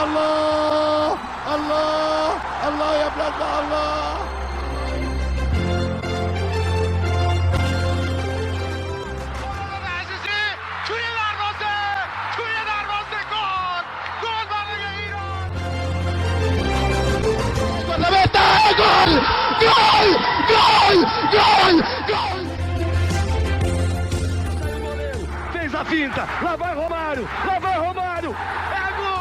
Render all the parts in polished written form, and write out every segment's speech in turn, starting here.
الله الله الله يا بلادنا الله. Fez a finta, lá vai Romário, é gol!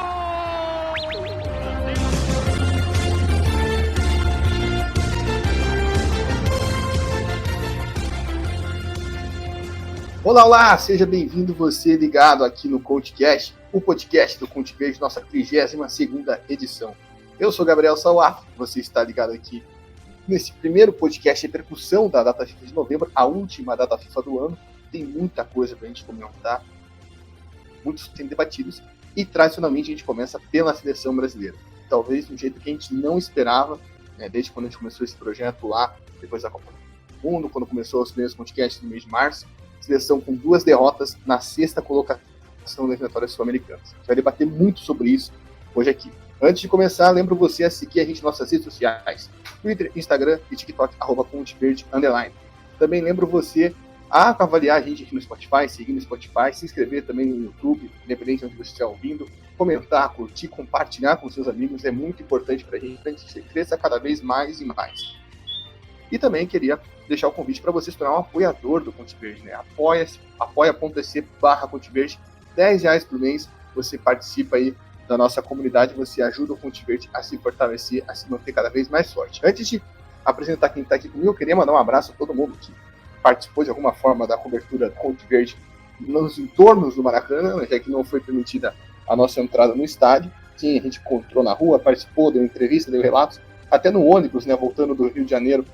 Olá, olá, seja bem-vindo você ligado aqui no CoachCast, o podcast do Conte Verde, nossa 32ª edição. Eu sou Gabriel Sauaf, você está ligado aqui nesse primeiro podcast de repercussão da data FIFA de novembro, a última data FIFA do ano. Tem muita coisa para a gente comentar, muitos temas debatidos, e tradicionalmente a gente começa pela seleção brasileira. Talvez de um jeito que a gente não esperava, desde quando a gente começou esse projeto lá, depois da Copa do Mundo, quando começou os primeiros podcasts no mês de março. Seleção com 2 derrotas na 6ª colocação das eliminatórias sul-americanas. A gente vai debater muito sobre isso hoje aqui. Antes de começar, lembro você a seguir a gente nas nossas redes sociais, Twitter, Instagram e TikTok, @ConteVerde_. Também lembro você a avaliar a gente aqui no Spotify, seguir no Spotify, se inscrever também no YouTube, independente de onde você estiver ouvindo, comentar, curtir, compartilhar com seus amigos, é muito importante para a gente cresça cada vez mais e mais. E também queria deixar o convite para você se tornar um apoiador do Conte Verde, né? apoia.se/Conte Verde, R$10 por mês, você participa aí da nossa comunidade, você ajuda o Conte Verde a se fortalecer, a se manter cada vez mais forte. Antes de apresentar quem está aqui comigo, eu queria mandar um abraço a todo mundo que participou de alguma forma da cobertura do Conte Verde nos entornos do Maracanã, já que não foi permitida a nossa entrada no estádio. Sim, a gente encontrou na rua, participou, deu entrevista, deu relatos, até no ônibus, né, voltando do Rio de Janeiro,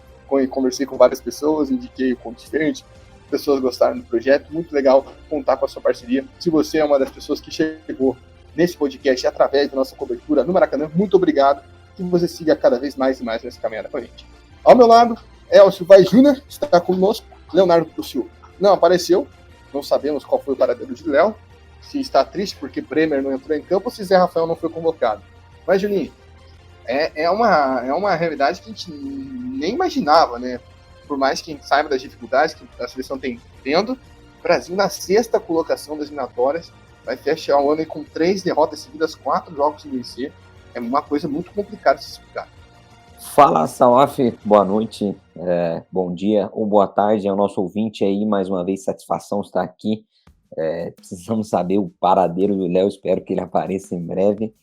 conversei com várias pessoas, indiquei o Conte Verde, pessoas gostaram do projeto, muito legal contar com a sua parceria. Se você é uma das pessoas que chegou nesse podcast através da nossa cobertura no Maracanã, muito obrigado, que você siga cada vez mais e mais nessa caminhada com a gente. Ao meu lado, Elcio Vai Júnior, está conosco, Leonardo Puccio não apareceu, não sabemos qual foi o paradeiro de Léo, se está triste porque Bremer não entrou em campo ou se Zé Rafael não foi convocado. Mas, Juninho, é uma realidade que a gente nem imaginava, né? Por mais que a gente saiba das dificuldades que a seleção tem tendo, o Brasil na 6ª colocação das eliminatórias vai fechar o ano aí com 3 derrotas seguidas, 4 jogos sem vencer. É uma coisa muito complicada de se explicar. Fala, Sauaf, boa noite, bom dia ou boa tarde ao nosso ouvinte aí, mais uma vez, satisfação estar aqui. Precisamos saber o paradeiro do Léo, espero que ele apareça em breve,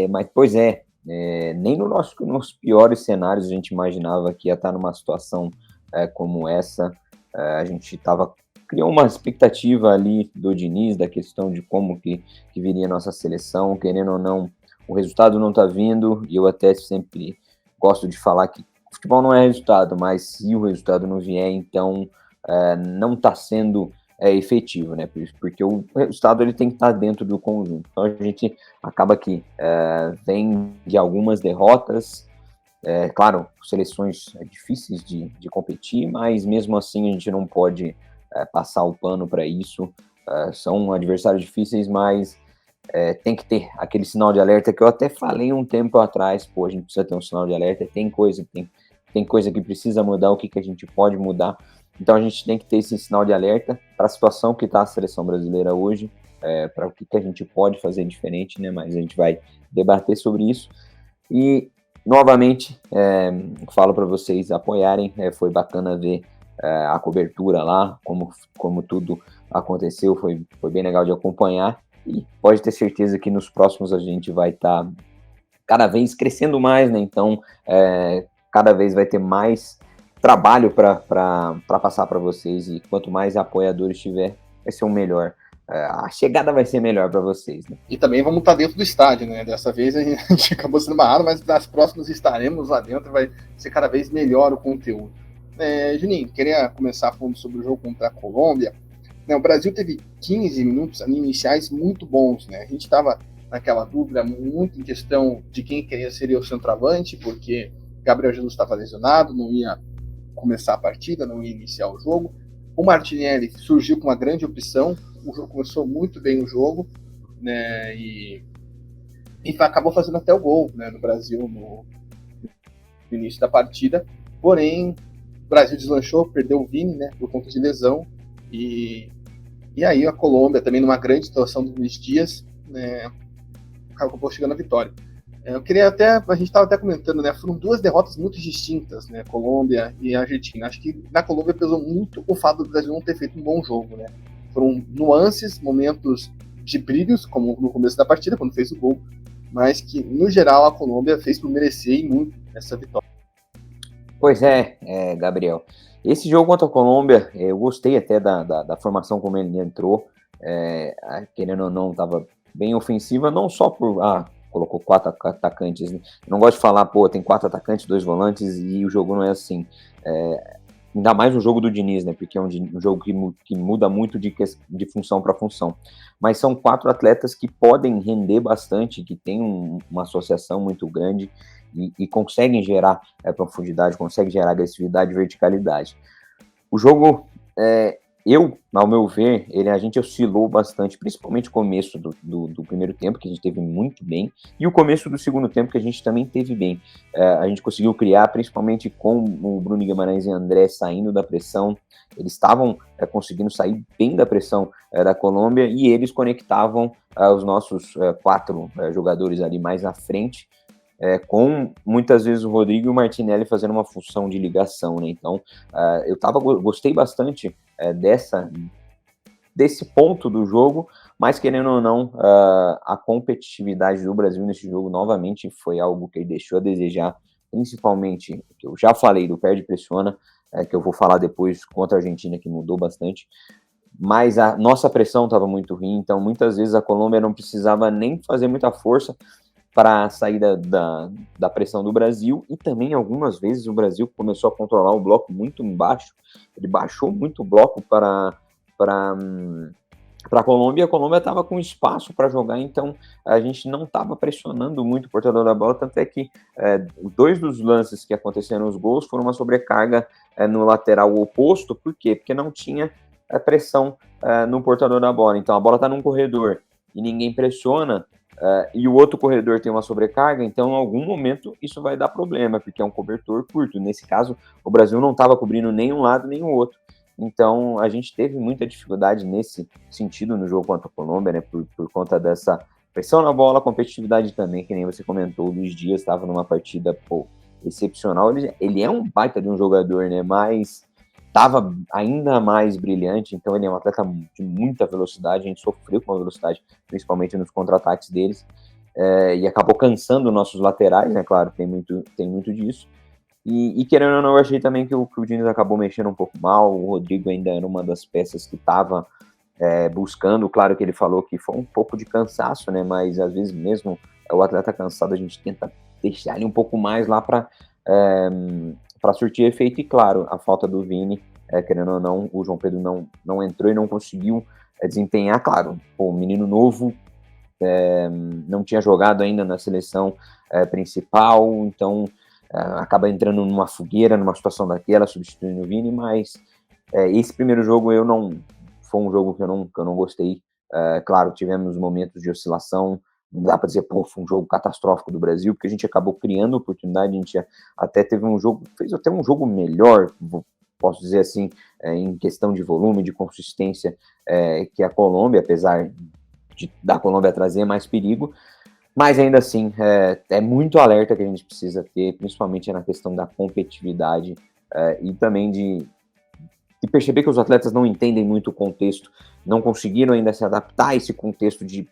mas pois nem nos piores cenários a gente imaginava que ia estar numa situação como essa. A gente criou uma expectativa ali do Diniz, da questão de como que viria a nossa seleção, querendo ou não, o resultado não está vindo, e eu até sempre gosto de falar que futebol não é resultado, mas se o resultado não vier, então não está sendo efetivo, né? Porque o resultado ele tem que estar dentro do conjunto. Então a gente acaba que vem de algumas derrotas, claro, seleções difíceis de competir, mas mesmo assim a gente não pode passar o pano para isso. São adversários difíceis, mas tem que ter aquele sinal de alerta que eu até falei um tempo atrás. A gente precisa ter um sinal de alerta, tem coisa que precisa mudar, o que a gente pode mudar. Então a gente tem que ter esse sinal de alerta para a situação que está a seleção brasileira hoje, para o que a gente pode fazer diferente, né? Mas a gente vai debater sobre isso. E, novamente, falo para vocês apoiarem, foi bacana ver a cobertura lá, como tudo aconteceu, foi bem legal de acompanhar. E pode ter certeza que nos próximos a gente vai estar cada vez crescendo mais, né? Então, cada vez vai ter mais trabalho para passar para vocês, e quanto mais apoiadores tiver, vai ser o melhor. A chegada vai ser melhor para vocês, né? E também vamos estar dentro do estádio, né? Dessa vez a gente acabou sendo barrado, mas nas próximas estaremos lá dentro, vai ser cada vez melhor o conteúdo. Juninho, queria começar falando sobre o jogo contra a Colômbia. O Brasil teve 15 minutos iniciais muito bons, né? A gente estava naquela dúvida muito em questão de quem seria o centroavante, porque Gabriel Jesus estava lesionado, não ia começar a partida, não ia iniciar o jogo. O Martinelli surgiu com uma grande opção, o jogo começou muito bem o jogo, né? E e acabou fazendo até o gol, né, no Brasil no início da partida. Porém, o Brasil deslanchou, perdeu o Vini, né, por conta de lesão, e aí a Colômbia, também numa grande situação do Luiz Dias, né, acabou chegando à vitória. Eu queria até, a gente estava até comentando, né, foram duas derrotas muito distintas, né, Colômbia e Argentina. Acho que na Colômbia pesou muito o fato do Brasil não ter feito um bom jogo, né. Foram nuances, momentos de brilhos, como no começo da partida, quando fez o gol, mas que, no geral, a Colômbia fez por merecer e muito essa vitória. Pois é, Gabriel. Esse jogo contra a Colômbia, eu gostei até da formação como ele entrou, querendo ou não, estava bem ofensiva, não só por... colocou 4 atacantes. Não gosto de falar, tem 4 atacantes, 2 volantes, e o jogo não é assim. Ainda mais o jogo do Diniz, né? Porque é um jogo que muda muito de função para função. Mas são 4 atletas que podem render bastante, que têm uma associação muito grande e conseguem gerar profundidade, conseguem gerar agressividade e verticalidade. O jogo, ao meu ver, a gente oscilou bastante, principalmente o começo do primeiro tempo, que a gente teve muito bem, e o começo do segundo tempo, que a gente também teve bem. A gente conseguiu criar, principalmente com o Bruno Guimarães e André saindo da pressão. Eles estavam conseguindo sair bem da pressão da Colômbia, e eles conectavam os nossos 4 jogadores ali mais à frente, com muitas vezes o Rodrigo e o Martinelli fazendo uma função de ligação, né? Então, gostei bastante desse ponto do jogo, mas querendo ou não, a competitividade do Brasil nesse jogo novamente foi algo que ele deixou a desejar, principalmente, que eu já falei do perde-pressiona, que eu vou falar depois contra a Argentina, que mudou bastante, mas a nossa pressão estava muito ruim, então muitas vezes a Colômbia não precisava nem fazer muita força para sair da pressão do Brasil, e também algumas vezes o Brasil começou a controlar o bloco muito embaixo, ele baixou muito o bloco para a Colômbia, e a Colômbia estava com espaço para jogar, então a gente não estava pressionando muito o portador da bola, tanto é que 2 dos lances que aconteceram os gols foram uma sobrecarga no lateral oposto. Por quê? Porque não tinha pressão no portador da bola, então a bola está num corredor e ninguém pressiona, e o outro corredor tem uma sobrecarga, então em algum momento isso vai dar problema, porque é um cobertor curto. Nesse caso, o Brasil não estava cobrindo nem um lado nem o outro. Então a gente teve muita dificuldade nesse sentido no jogo contra a Colômbia, né, por conta dessa pressão na bola, competitividade também, que nem você comentou. O Luiz Dias estava numa partida excepcional. Ele é um baita de um jogador, né, mas estava ainda mais brilhante, então ele é um atleta de muita velocidade, a gente sofreu com a velocidade, principalmente nos contra-ataques deles, e acabou cansando nossos laterais, né, claro, tem muito disso, e querendo ou não, eu achei também que o Diniz acabou mexendo um pouco mal. O Rodrigo ainda era uma das peças que estava buscando, claro que ele falou que foi um pouco de cansaço, né, mas às vezes mesmo o atleta cansado, a gente tenta deixar ele um pouco mais lá para surtir efeito. E claro, a falta do Vini, querendo ou não, o João Pedro não entrou e não conseguiu desempenhar. Claro, o menino novo, não tinha jogado ainda na seleção principal, então acaba entrando numa fogueira, numa situação daquela, substituindo o Vini. Mas esse primeiro jogo foi um jogo que eu não gostei. Claro, tivemos momentos de oscilação, não dá para dizer, foi um jogo catastrófico do Brasil, porque a gente acabou criando oportunidade, a gente até teve fez até um jogo melhor, posso dizer assim, em questão de volume, de consistência, que a Colômbia, apesar da Colômbia trazer mais perigo, mas ainda assim, é muito alerta que a gente precisa ter, principalmente na questão da competitividade, e também de perceber que os atletas não entendem muito o contexto, não conseguiram ainda se adaptar a esse contexto de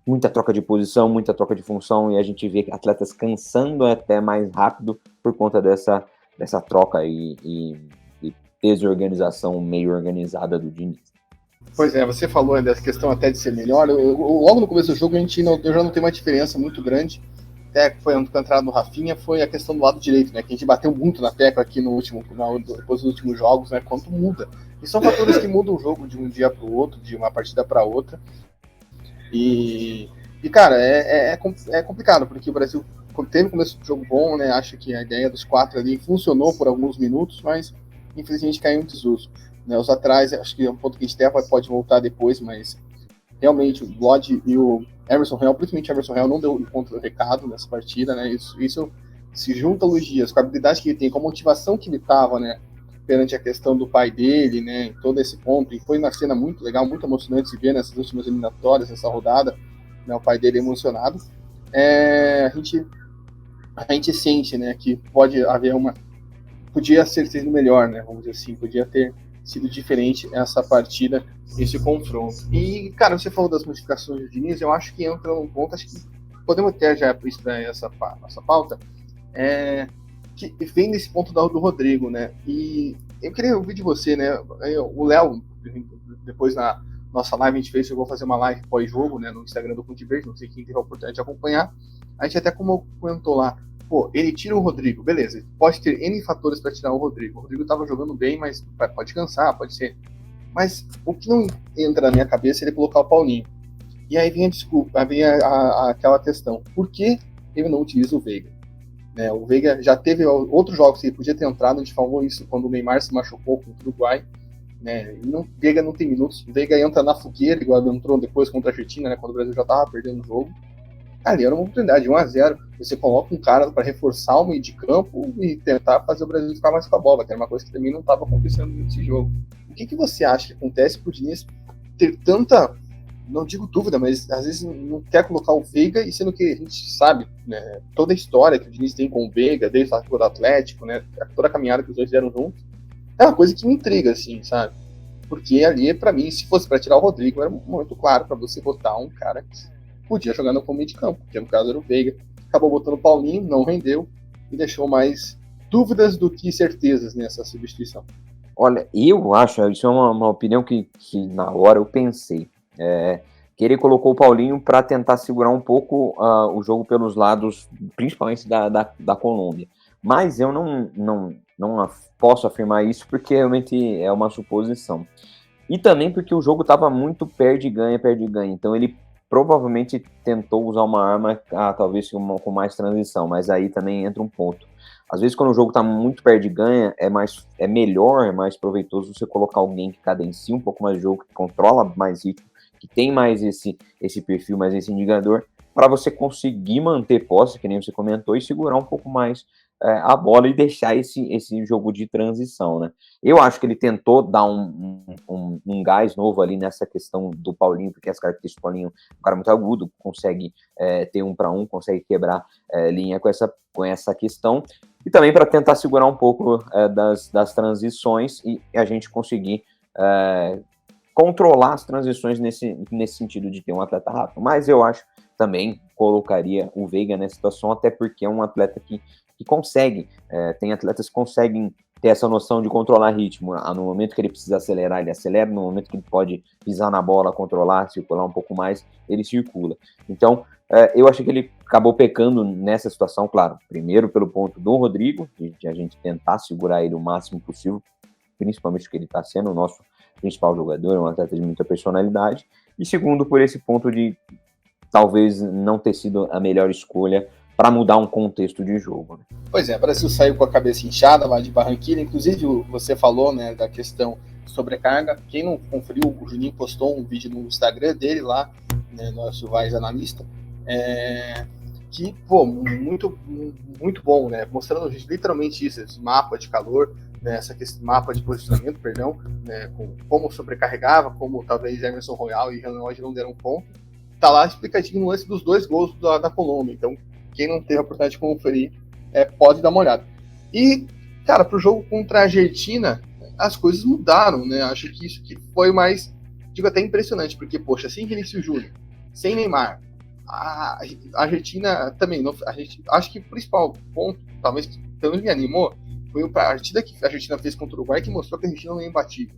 muita troca de posição, muita troca de função, e a gente vê atletas cansando até mais rápido por conta dessa troca e desorganização meio organizada do Diniz. Pois é, você falou dessa questão até de ser melhor. Logo no começo do jogo eu já não tenho uma diferença muito grande, até que foi a entrada do Rafinha, foi a questão do lado direito, né, que a gente bateu muito na tecla aqui depois dos últimos jogos, né, quanto muda. E são fatores que mudam o jogo de um dia para o outro, de uma partida para outra. E cara, é complicado, porque o Brasil teve um começo de jogo bom, né? Acho que a ideia dos 4 ali funcionou por alguns minutos, mas infelizmente caiu em desuso, né? Os atrás, acho que é um ponto que a gente pode voltar depois, mas realmente o Lodge e o Emerson Real, principalmente o Emerson Real, não deu conta do recado nessa partida, né? Isso se junta a Luiz Dias com a habilidade que ele tem, com a motivação que ele estava, né? Perante a questão do pai dele, né? Em todo esse ponto. E foi uma cena muito legal, muito emocionante se ver nessas últimas eliminatórias, nessa rodada, né? O pai dele emocionado. A gente sente, né? Que pode haver podia ser sido melhor, né? Vamos dizer assim, podia ter sido diferente essa partida, esse confronto. E, cara, você falou das modificações do Diniz, eu acho que entra num ponto, acho que podemos ter já isso para essa pauta, que vem nesse ponto do Rodrigo, né? E eu queria ouvir de você, né? O Léo, depois na nossa live a gente fez, eu vou fazer uma live pós-jogo, né? No Instagram do Ponte Verde, não sei quem teve a oportunidade de acompanhar. A gente até comentou lá, pô, ele tira o Rodrigo, beleza, pode ter N fatores para tirar o Rodrigo. O Rodrigo tava jogando bem, mas pode cansar, pode ser. Mas o que não entra na minha cabeça é ele colocar o Paulinho. E aí vem a desculpa, vem aquela questão, por que ele não utiliza o Veiga? Né, o Veiga já teve outros jogos que ele podia ter entrado, a gente falou isso quando o Neymar se machucou contra o Uruguai. Né, o Veiga não tem minutos, o Veiga entra na fogueira, igual ele entrou depois contra a Argentina, né, quando o Brasil já estava perdendo o jogo. Ali era uma oportunidade, 1-0, você coloca um cara para reforçar o meio de campo e tentar fazer o Brasil ficar mais com a bola, que era uma coisa que também não estava acontecendo nesse jogo. O que você acha que acontece pro Diniz ter tanta, não digo dúvida, mas às vezes não quer colocar o Veiga, e sendo que a gente sabe, né, toda a história que o Diniz tem com o Veiga, desde a do Atlético, né, toda a caminhada que os dois fizeram juntos, é uma coisa que me intriga, assim, sabe? Porque ali, para mim, se fosse para tirar o Rodrigo, era muito claro para você botar um cara que podia jogar no meio de campo, que no caso era o Veiga. Acabou botando o Paulinho, não rendeu, e deixou mais dúvidas do que certezas nessa substituição. Olha, eu acho, isso é uma opinião que na hora eu pensei, que ele colocou o Paulinho para tentar segurar um pouco o jogo pelos lados, principalmente da Colômbia. Mas eu não posso afirmar isso porque realmente é uma suposição. E também porque o jogo estava muito perde-ganha. Então ele provavelmente tentou usar uma arma, talvez com mais transição, mas aí também entra um ponto. Às vezes, quando o jogo está muito perde-ganha, é melhor, é mais proveitoso você colocar alguém que cadencia um pouco mais o jogo, que controla mais ritmo, que tem mais esse perfil, mais esse indicador, para você conseguir manter posse, que nem você comentou, e segurar um pouco mais a bola e deixar esse jogo de transição, né? Eu acho que ele tentou dar um gás novo ali nessa questão do Paulinho, porque as características do Paulinho, um cara muito agudo, consegue ter 1 para 1, consegue quebrar linha com essa questão, e também para tentar segurar um pouco das transições e a gente conseguir controlar as transições nesse sentido de ter um atleta rápido. Mas eu acho também colocaria o Veiga nessa situação, até porque é um atleta que consegue, tem atletas que conseguem ter essa noção de controlar ritmo. No momento que ele precisa acelerar, ele acelera, no momento que ele pode pisar na bola, controlar, circular um pouco mais, ele circula. Então, eu achei que ele acabou pecando nessa situação, claro, primeiro pelo ponto do Rodrigo, de a gente tentar segurar ele o máximo possível, principalmente porque ele está sendo o nosso principal jogador, é um atleta de muita personalidade, e segundo por esse ponto de talvez não ter sido a melhor escolha para mudar um contexto de jogo. Né? Pois é, o Brasil saiu com a cabeça inchada lá de Barranquilla, inclusive você falou, né, da questão de sobrecarga. Quem não conferiu, o Juninho postou um vídeo no Instagram dele lá, né, nosso Vaz Analista, que, pô, muito bom, né, mostrando literalmente isso, esse mapa de calor, né, mapa de posicionamento, perdão, né, como sobrecarregava, como talvez Emerson Royal e Renan Lodge não deram ponto. Tá lá explicativo no lance dos 2 gols da Colômbia, então quem não teve a oportunidade de conferir, pode dar uma olhada. E, cara, pro jogo contra a Argentina, as coisas mudaram, né? Acho que isso que foi mais, digo, até impressionante, porque, poxa, sem Vinícius Júnior, sem Neymar, a Argentina também, acho que o principal ponto, talvez que pelo menos me animou, foi a partida que a Argentina fez contra o Uruguai, que mostrou que a Argentina não é imbatível.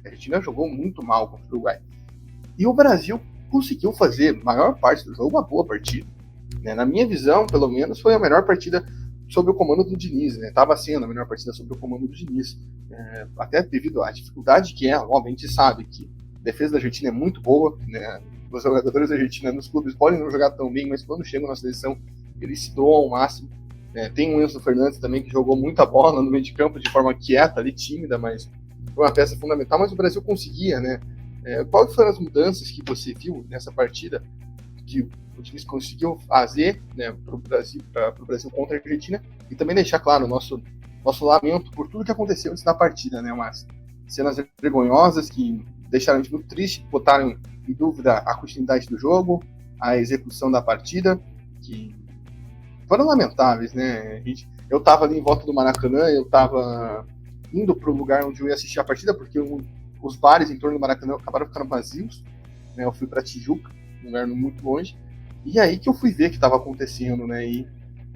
A Argentina jogou muito mal contra o Uruguai. E o Brasil conseguiu fazer, maior parte do jogo, uma boa partida. Na minha visão, pelo menos, foi a melhor partida sob o comando do Diniz, né? Estava sendo a melhor partida sob o comando do Diniz, até devido à dificuldade que óbvio, a gente sabe que a defesa da Argentina é muito boa, né? Os jogadores da Argentina nos clubes podem não jogar tão bem, mas quando chegam na seleção, eles se doam ao máximo. Tem o Enzo Fernandes também, que jogou muita bola no meio de campo de forma quieta, ali, tímida, mas foi uma peça fundamental, mas o Brasil conseguia, né? Quais foram as mudanças que você viu nessa partida que o Diniz conseguiu fazer, né, para o Brasil contra a Argentina, e também deixar claro o nosso lamento por tudo que aconteceu antes da partida, né, umas cenas vergonhosas que deixaram a gente muito triste, botaram em dúvida a continuidade do jogo, a execução da partida, que foram lamentáveis, né? Eu estava ali em volta do Maracanã, eu estava indo para o lugar onde eu ia assistir a partida, porque os bares em torno do Maracanã acabaram ficando vazios, né? Eu fui para Tijuca, um lugar muito longe, e aí que eu fui ver o que estava acontecendo, né? E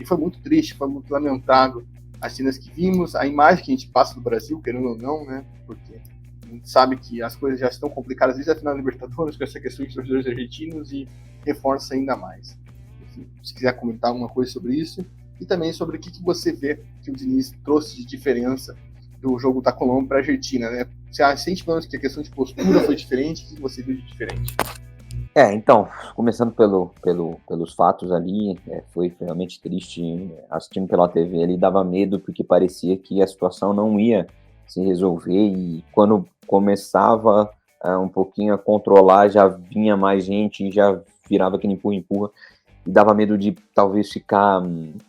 foi muito triste, foi muito lamentável as cenas que vimos, a imagem que a gente passa do Brasil, querendo ou não, né? Porque a gente sabe que as coisas já estão complicadas desde a final da Libertadores com essa questão de torcedores argentinos e reforça ainda mais. Enfim, se quiser comentar alguma coisa sobre isso e também sobre o que você vê que o Diniz trouxe de diferença do jogo da Colômbia para a Argentina, né? Você sente pelo menos que a questão de postura foi diferente? O que você viu de diferente? Então, começando pelos fatos ali, foi realmente triste. Assistindo pela TV ali dava medo, porque parecia que a situação não ia se resolver, e quando começava um pouquinho a controlar, já vinha mais gente, já virava aquele empurra-empurra, e dava medo de talvez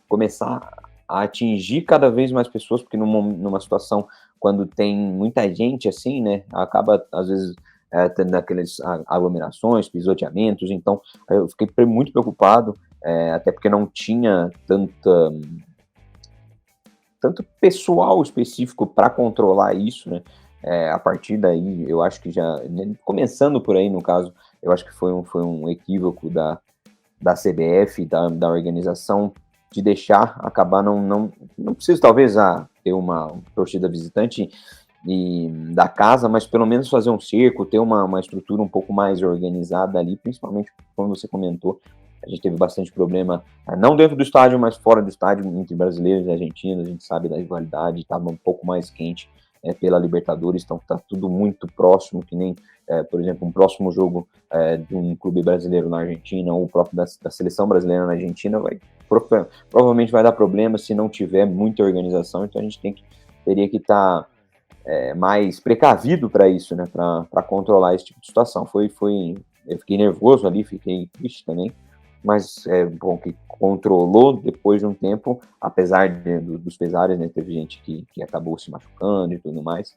começar a atingir cada vez mais pessoas, porque numa situação, quando tem muita gente assim, né, acaba às vezes tendo aquelas aglomerações, pisoteamentos. Então eu fiquei muito preocupado, até porque não tinha tanto pessoal específico para controlar isso, né? A partir daí, eu acho que já, começando por aí, no caso, eu acho que foi um equívoco da CBF, da organização, de deixar acabar, não precisa talvez ter uma torcida visitante e da casa, mas pelo menos fazer um cerco, ter uma estrutura um pouco mais organizada ali, principalmente como você comentou, a gente teve bastante problema, não dentro do estádio, mas fora do estádio, entre brasileiros e argentinos. A gente sabe da rivalidade, estava um pouco mais quente pela Libertadores, então está tudo muito próximo, que nem, por exemplo, um próximo jogo de um clube brasileiro na Argentina, ou o próprio da seleção brasileira na Argentina, provavelmente vai dar problema se não tiver muita organização. Então a gente teria que estar mais precavido para isso, né, para controlar esse tipo de situação. Eu fiquei nervoso ali, fiquei triste também, mas é bom que controlou depois de um tempo, apesar dos pesares, né, teve gente que acabou se machucando e tudo mais.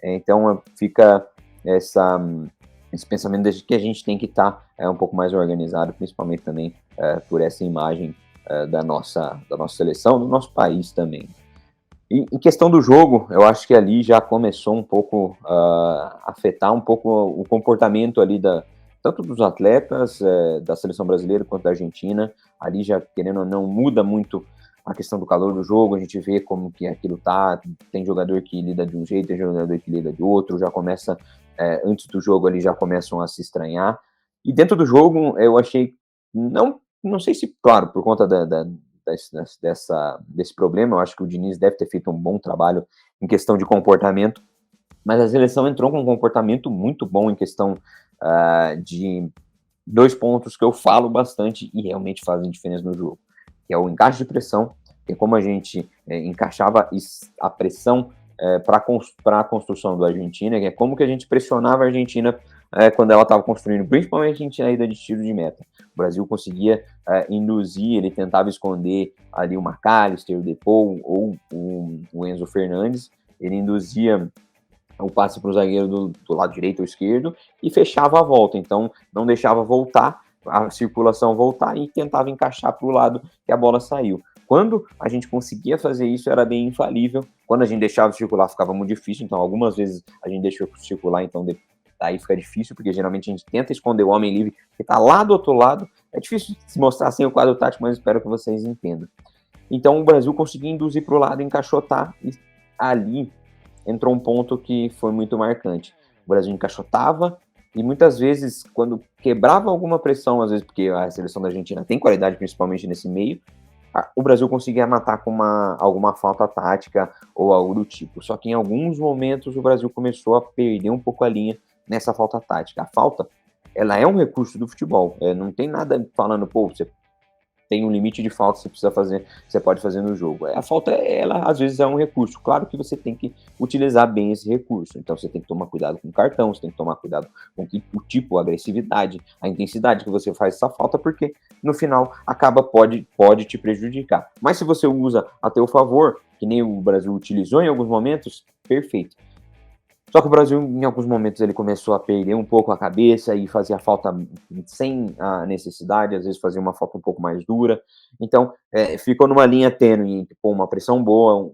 Então fica esse pensamento de que a gente tem que estar um pouco mais organizado, principalmente também por essa imagem da nossa seleção, do nosso país também. E em questão do jogo, eu acho que ali já começou um pouco a afetar um pouco o comportamento ali tanto dos atletas da seleção brasileira quanto da Argentina. Ali já, querendo ou não, muda muito a questão do calor do jogo, a gente vê como que aquilo tá, tem jogador que lida de um jeito, tem jogador que lida de outro, já começa, antes do jogo ali já começam a se estranhar. E dentro do jogo, eu achei, não sei se, claro, por conta desse problema, eu acho que o Diniz deve ter feito um bom trabalho em questão de comportamento, mas a seleção entrou com um comportamento muito bom em questão de 2 pontos que eu falo bastante e realmente fazem diferença no jogo, que é o encaixe de pressão, que é como a gente encaixava a pressão para a construção do Argentina, que é como que a gente pressionava a Argentina quando ela estava construindo, principalmente em saída de tiro de meta. O Brasil conseguia induzir, ele tentava esconder ali o McAllister, o Depou ou o Enzo Fernandes, ele induzia o passe para o zagueiro do lado direito ou esquerdo e fechava a volta, então não deixava voltar, a circulação voltar, e tentava encaixar para o lado que a bola saiu. Quando a gente conseguia fazer isso, era bem infalível. Quando a gente deixava circular, ficava muito difícil. Então, algumas vezes a gente deixou circular, então daí fica difícil, porque geralmente a gente tenta esconder o homem livre que está lá do outro lado. É difícil se mostrar sem o quadro tático, mas espero que vocês entendam. Então, o Brasil conseguia induzir para o lado, encaixotar, e ali entrou um ponto que foi muito marcante. O Brasil encaixotava, e muitas vezes, quando quebrava alguma pressão, às vezes porque a seleção da Argentina tem qualidade, principalmente nesse meio, o Brasil conseguia matar com alguma falta tática ou algo do tipo. Só que em alguns momentos o Brasil começou a perder um pouco a linha nessa falta tática. A falta, ela é um recurso do futebol. Não tem nada falando, você tem um limite de falta que você pode fazer no jogo. A falta, ela às vezes é um recurso. Claro que você tem que utilizar bem esse recurso. Então você tem que tomar cuidado com o cartão, você tem que tomar cuidado com o tipo, a agressividade, a intensidade que você faz essa falta, porque no final pode te prejudicar. Mas se você usa a teu favor, que nem o Brasil utilizou em alguns momentos, perfeito. Só que o Brasil, em alguns momentos, ele começou a perder um pouco a cabeça e fazia falta sem a necessidade, às vezes fazia uma falta um pouco mais dura. Então, ficou numa linha tênue entre uma pressão boa,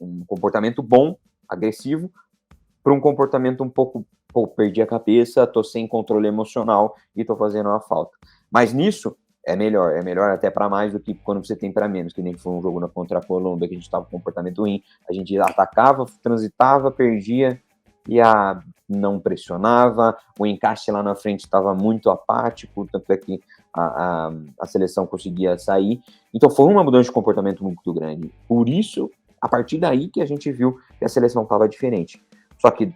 um comportamento bom, agressivo, para um comportamento um pouco, perdi a cabeça, tô sem controle emocional e tô fazendo uma falta. Mas nisso, é melhor até para mais do que quando você tem para menos, que nem foi um jogo contra a Colômbia, que a gente estava com um comportamento ruim, a gente atacava, transitava, perdia, e não pressionava, o encaixe lá na frente estava muito apático, tanto é que a seleção conseguia sair. Então foi uma mudança de comportamento muito grande. Por isso, a partir daí que a gente viu que a seleção estava diferente. Só que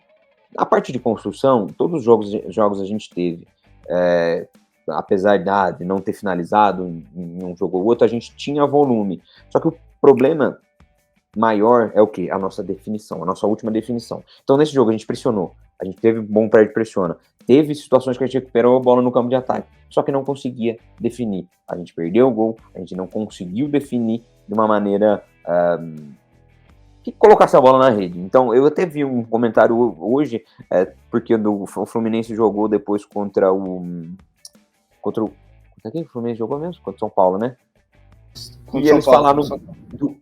a parte de construção, todos os jogos a gente teve, apesar de não ter finalizado em um jogo ou outro, a gente tinha volume. Só que o problema maior é o quê? A nossa definição, a nossa última definição. Então, nesse jogo, a gente pressionou, a gente teve bom prédio pressiona, teve situações que a gente recuperou a bola no campo de ataque, só que não conseguia definir. A gente perdeu o gol, a gente não conseguiu definir de uma maneira que colocasse a bola na rede. Então, eu até vi um comentário hoje, porque o Fluminense jogou depois contra quem o Fluminense jogou mesmo? Contra o São Paulo, né? E eles falaram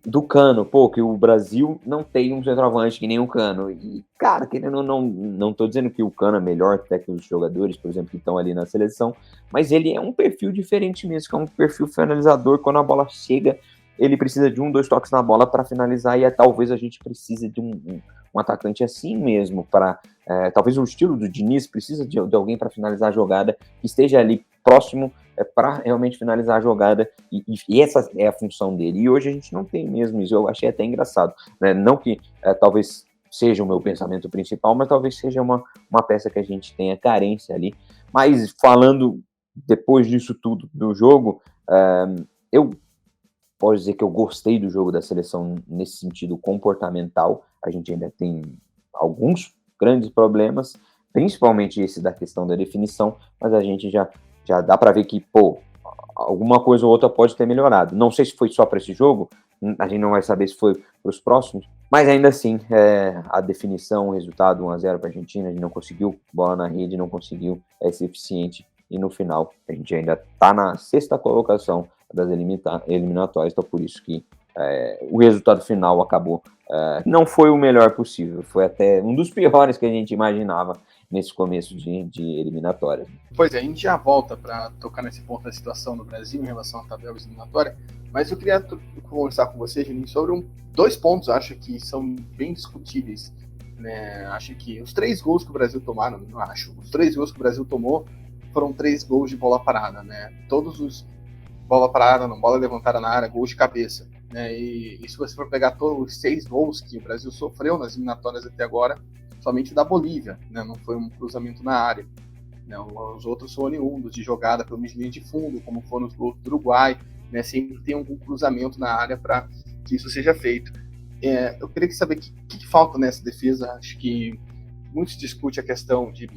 do Cano, que o Brasil não tem um centroavante que nem o Cano. E, cara, não tô dizendo que o Cano é melhor até que os jogadores, por exemplo, que estão ali na seleção, mas ele é um perfil diferente mesmo, que é um perfil finalizador. Quando a bola chega, ele precisa de 2 toques na bola para finalizar, e talvez a gente precise de um atacante assim mesmo, talvez o estilo do Diniz precisa de alguém para finalizar a jogada, que esteja ali próximo para realmente finalizar a jogada, e essa é a função dele, e hoje a gente não tem mesmo isso. Eu achei até engraçado, né? Não que talvez seja o meu pensamento principal, mas talvez seja uma peça que a gente tenha carência ali. Mas falando depois disso tudo do jogo, eu posso dizer que eu gostei do jogo da seleção nesse sentido comportamental. A gente ainda tem alguns grandes problemas, principalmente esse da questão da definição, mas a gente já dá para ver que, alguma coisa ou outra pode ter melhorado. Não sei se foi só para esse jogo, a gente não vai saber se foi para os próximos, mas ainda assim, a definição, o resultado 1-0 para a Argentina, a gente não conseguiu bola na rede, não conseguiu ser eficiente, e no final a gente ainda está na 6ª colocação das eliminatórias, então por isso que o resultado final acabou, não foi o melhor possível, foi até um dos piores que a gente imaginava nesse começo de eliminatórias. Pois é, a gente já volta para tocar nesse ponto da situação no Brasil em relação à tabela eliminatória, mas eu queria conversar com você, Juninho, sobre 2 pontos, acho que são bem discutíveis, né? Acho que os 3 gols que o Brasil tomaram, os 3 gols que o Brasil tomou foram 3 gols de bola parada, né? Todos os bola parada, não, bola levantada na área, gols de cabeça, né? E se você for pegar todos os 6 gols que o Brasil sofreu nas eliminatórias até agora, somente da Bolívia, né? Não foi um cruzamento na área, né? Os outros foram oriundos de jogada pelo linha de fundo, como foram os gols do Uruguai, né? Sempre tem algum cruzamento na área para que isso seja feito. Eu queria saber o que falta nessa defesa. Acho que muitos discutem a questão de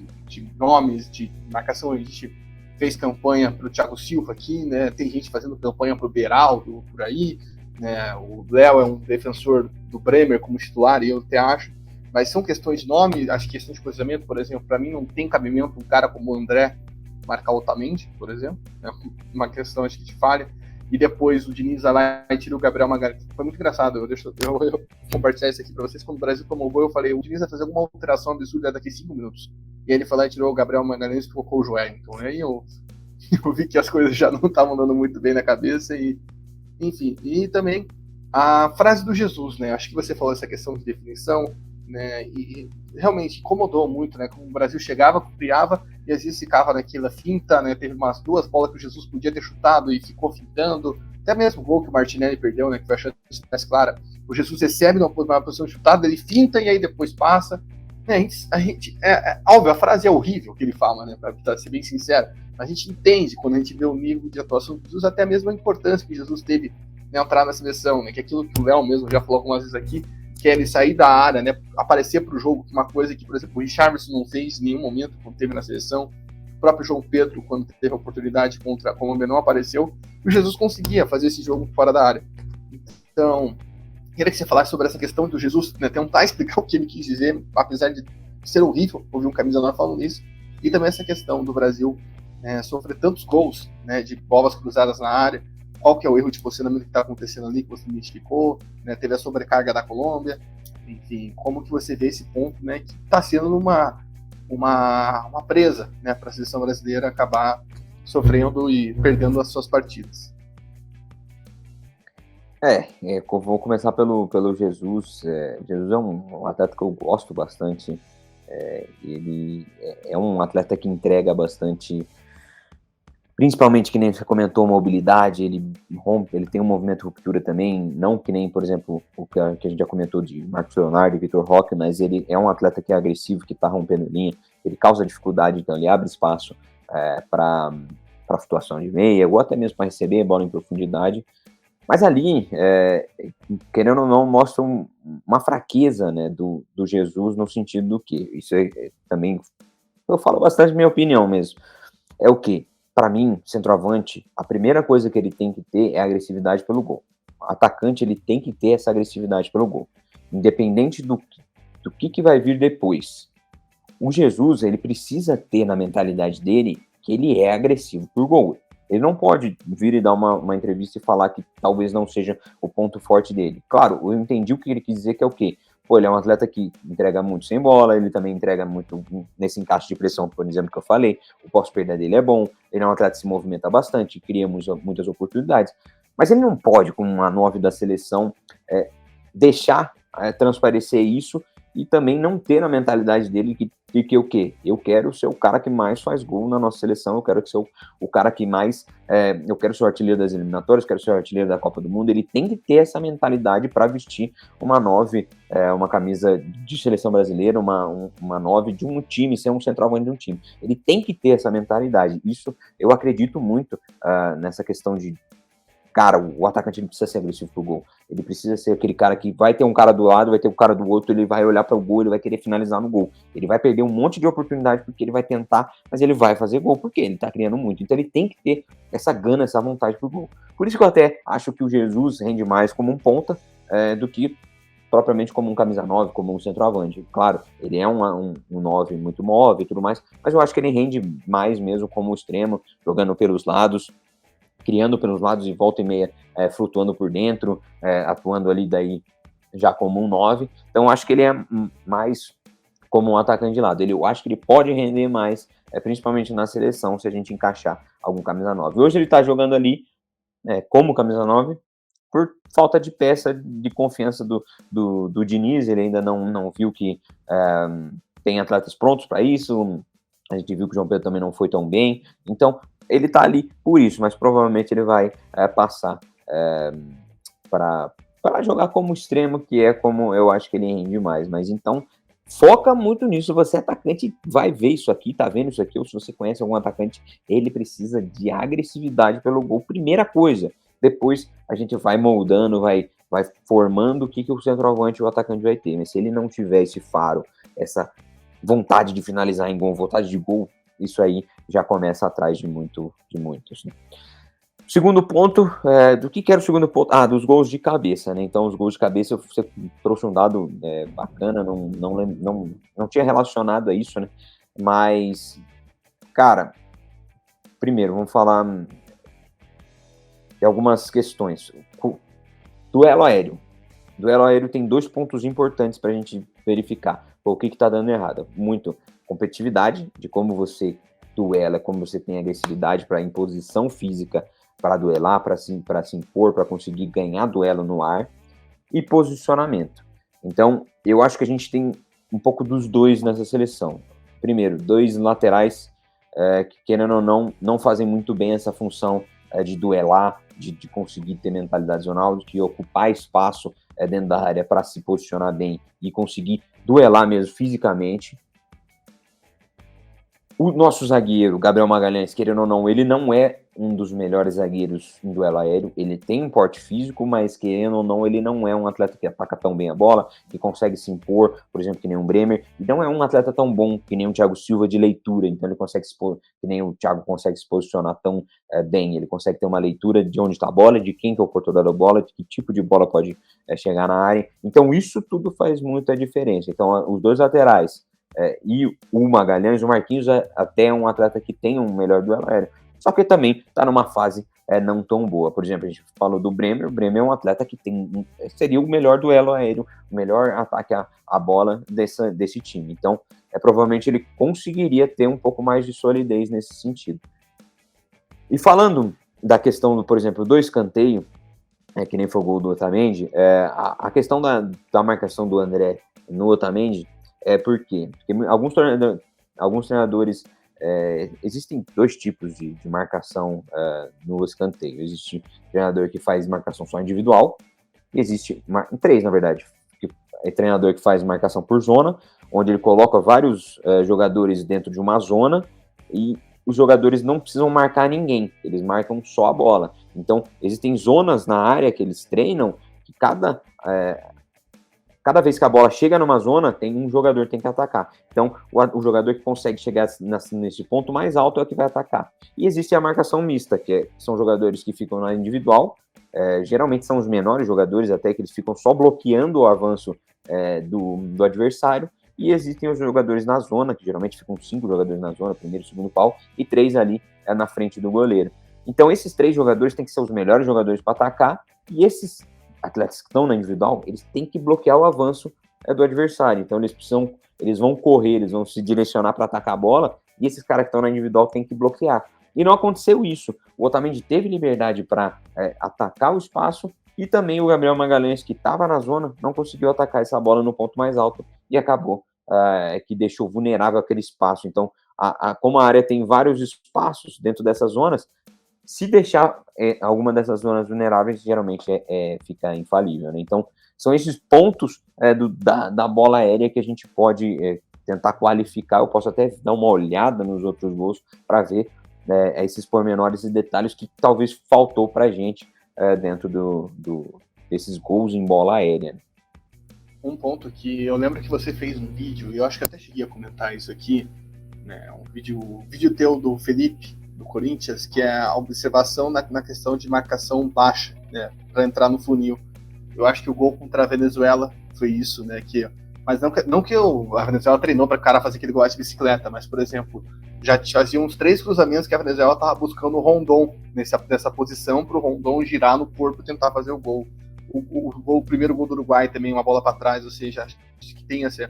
nomes, de marcação. A gente fez campanha para o Thiago Silva aqui, né? Tem gente fazendo campanha para o Beraldo por aí, né? O Léo é um defensor do Bremer como titular, e eu até acho. Mas são questões de nome, acho que questão de posicionamento, por exemplo, para mim não tem cabimento um cara como o André marcar o Otamendi, por exemplo, é uma questão acho que de falha. E depois o Diniz lá e tira o Gabriel Magalhães. Foi muito engraçado, eu compartilhar isso aqui para vocês. Quando o Brasil tomou o gol, eu falei, o Diniz vai fazer alguma alteração absurda daqui 5 minutos. E aí ele foi lá e tirou o Gabriel Magalhães e colocou o Joelinton. Aí eu vi que as coisas já não estavam dando muito bem na cabeça, e enfim. E também a frase do Jesus, né? Acho que você falou essa questão de definição, né? E realmente incomodou muito, né? Como o Brasil chegava, criava e às vezes ficava naquela finta, né? Teve umas 2 bolas que o Jesus podia ter chutado e ficou fintando. Até mesmo o gol que o Martinelli perdeu, né? Que foi a chance mais clara. O Jesus recebe numa posição chutada, ele finta e aí depois passa. Óbvio, a frase é horrível que ele fala, né? Pra ser bem sincero. A gente entende quando a gente vê o nível de atuação de Jesus, até mesmo a importância que Jesus teve, né, entrar na seleção, né? Que aquilo que o Léo mesmo já falou algumas vezes aqui, que é ele sair da área, né? Aparecer para o jogo, uma coisa que, por exemplo, o Richarlison não fez em nenhum momento quando teve na seleção. O próprio João Pedro, quando teve a oportunidade contra a Colômbia, não apareceu. O Jesus conseguia fazer esse jogo fora da área. Então, queria que você falasse sobre essa questão do Jesus, né, tentar explicar o que ele quis dizer, apesar de ser horrível ouvir um camisa 9 falando isso, e também essa questão do Brasil sofrer tantos gols, né, de bolas cruzadas na área, qual que é o erro de posicionamento que está acontecendo ali, que você identificou, né, teve a sobrecarga da Colômbia, enfim, como que você vê esse ponto, né, que está sendo uma presa, né, para a seleção brasileira acabar sofrendo e perdendo as suas partidas. Vou começar pelo Jesus. Jesus é um atleta que eu gosto bastante. Ele é um atleta que entrega bastante, principalmente, que nem você comentou, mobilidade. Ele rompe, ele tem um movimento de ruptura também, não que nem, por exemplo, o que a gente já comentou de Marcos Leonardo e Vitor Roque, mas ele é um atleta que é agressivo, que está rompendo linha, ele causa dificuldade, então ele abre espaço para flutuação de meia, ou até mesmo para receber bola em profundidade. Mas ali, querendo ou não, mostra uma fraqueza, né, do Jesus, no sentido do que? Isso também, eu falo bastante minha opinião mesmo. É o que? Para mim, centroavante, a primeira coisa que ele tem que ter é a agressividade pelo gol. O atacante, ele tem que ter essa agressividade pelo gol. Independente do que vai vir depois. O Jesus, ele precisa ter na mentalidade dele que ele é agressivo por gol. Ele não pode vir e dar uma entrevista e falar que talvez não seja o ponto forte dele. Claro, eu entendi o que ele quis dizer, que é o quê? Pô, ele é um atleta que entrega muito sem bola, ele também entrega muito nesse encaixe de pressão, por exemplo, que eu falei. O pós-perda dele é bom, ele é um atleta que se movimenta bastante, cria muitas oportunidades. Mas ele não pode, como uma 9 da seleção, deixar transparecer isso e também não ter na mentalidade dele de que o quê? Eu quero ser o cara que mais faz gol na nossa seleção, eu quero ser o cara que mais... eu quero ser o artilheiro das eliminatórias, quero ser o artilheiro da Copa do Mundo. Ele tem que ter essa mentalidade para vestir uma 9, uma camisa de seleção brasileira, uma 9 de um time, ser um centroavante de um time. Ele tem que ter essa mentalidade. Isso eu acredito muito nessa questão de... Cara, o atacante ele precisa ser agressivo pro gol. Ele precisa ser aquele cara que vai ter um cara do lado, vai ter um cara do outro, ele vai olhar para o gol, ele vai querer finalizar no gol. Ele vai perder um monte de oportunidade porque ele vai tentar, mas ele vai fazer gol porque ele tá criando muito. Então ele tem que ter essa gana, essa vontade pro gol. Por isso que eu até acho que o Jesus rende mais como um ponta do que propriamente como um camisa 9, como um centroavante. Claro, ele é um 9 muito móvel e tudo mais, mas eu acho que ele rende mais mesmo como extremo, jogando pelos lados, criando pelos lados e volta e meia, flutuando por dentro, atuando ali daí já como um 9. Então, acho que ele é mais como um atacante de lado. Eu acho que ele pode render mais, principalmente na seleção, se a gente encaixar algum camisa 9. Hoje ele está jogando ali como camisa 9, por falta de peça de confiança do Diniz. Ele ainda não viu que tem atletas prontos para isso. A gente viu que o João Pedro também não foi tão bem. Então, ele tá ali por isso, mas provavelmente ele vai passar para jogar como extremo, que é como eu acho que ele rende mais. Mas então, foca muito nisso. Você, atacante, vai ver isso aqui, tá vendo isso aqui, ou se você conhece algum atacante, ele precisa de agressividade pelo gol, primeira coisa. Depois a gente vai moldando, vai formando o que o centroavante e o atacante vai ter. Mas se ele não tiver esse faro, essa vontade de finalizar em gol, vontade de gol, isso aí já começa atrás de muitos. Né? Segundo ponto, do que era o segundo ponto? Dos gols de cabeça, né? Então, os gols de cabeça, você trouxe um dado bacana, não tinha relacionado a isso, né? Mas, cara, primeiro, vamos falar de algumas questões. Duelo aéreo. Duelo aéreo tem 2 pontos importantes para a gente verificar. O que está dando errado? Muito competitividade, de como você duela, como você tem agressividade para imposição física, para duelar, para se impor, para conseguir ganhar duelo no ar, e posicionamento. Então, eu acho que a gente tem um pouco dos dois nessa seleção. Primeiro, 2 laterais que, querendo ou não fazem muito bem essa função de duelar, de conseguir ter mentalidade zonal, de ocupar espaço dentro da área para se posicionar bem e conseguir duelar mesmo fisicamente. O nosso zagueiro, Gabriel Magalhães, querendo ou não, ele não é um dos melhores zagueiros em duelo aéreo. Ele tem um porte físico, mas querendo ou não, ele não é um atleta que ataca tão bem a bola, que consegue se impor, por exemplo, que nem um Bremer. E não é um atleta tão bom que nem o Thiago Silva de leitura. Então ele consegue que nem o Thiago consegue se posicionar tão bem. Ele consegue ter uma leitura de onde está a bola, de quem que é o portador da bola, de que tipo de bola pode chegar na área. Então isso tudo faz muita diferença. Então os dois laterais, e o Magalhães, o Marquinhos até é um atleta que tem um melhor duelo aéreo, só que também está numa fase não tão boa. Por exemplo, a gente falou do Bremer. O Bremer é um atleta que seria o melhor duelo aéreo, o melhor ataque à bola desse time. Então, provavelmente ele conseguiria ter um pouco mais de solidez nesse sentido. E falando da questão, por exemplo, do escanteio, que nem foi o gol do Otamendi, a questão da marcação do André no Otamendi, por quê? Porque alguns treinadores, existem dois tipos de marcação no escanteio. Existe treinador que faz marcação só individual, e existe três, na verdade. É treinador que faz marcação por zona, onde ele coloca vários jogadores dentro de uma zona, e os jogadores não precisam marcar ninguém, eles marcam só a bola. Então, existem zonas na área que eles treinam, que cada vez que a bola chega numa zona, tem um jogador que tem que atacar. Então, o jogador que consegue chegar nesse ponto mais alto é o que vai atacar. E existe a marcação mista, que são jogadores que ficam na individual, geralmente são os menores jogadores, até que eles ficam só bloqueando o avanço do adversário. E existem os jogadores na zona, que geralmente ficam 5 jogadores na zona, primeiro e segundo pau, e 3 ali na frente do goleiro. Então, esses 3 jogadores têm que ser os melhores jogadores para atacar, e esses atletas que estão na individual, eles têm que bloquear o avanço do adversário. Então eles vão correr, eles vão se direcionar para atacar a bola, e esses caras que estão na individual têm que bloquear. E não aconteceu isso. O Otamendi teve liberdade para atacar o espaço, e também o Gabriel Magalhães, que estava na zona, não conseguiu atacar essa bola no ponto mais alto, e acabou que deixou vulnerável aquele espaço. Então, como a área tem vários espaços dentro dessas zonas, se deixar alguma dessas zonas vulneráveis, geralmente fica infalível, né? Então, são esses pontos da bola aérea que a gente pode tentar qualificar. Eu posso até dar uma olhada nos outros gols para ver esses pormenores e detalhes que talvez faltou para a gente dentro desses gols em bola aérea. Um ponto que eu lembro que você fez um vídeo, e eu acho que até cheguei a comentar isso aqui, né? Um vídeo teu do Felipe, do Corinthians, que é a observação na questão de marcação baixa, né, para entrar no funil. Eu acho que o gol contra a Venezuela foi isso, né? Mas não que a Venezuela treinou para o cara fazer aquele gol de bicicleta, mas, por exemplo, já fazia uns 3 cruzamentos que a Venezuela estava buscando o Rondon nessa posição, para o Rondon girar no corpo e tentar fazer o gol. O primeiro gol do Uruguai também, uma bola para trás, ou seja, acho que tem essa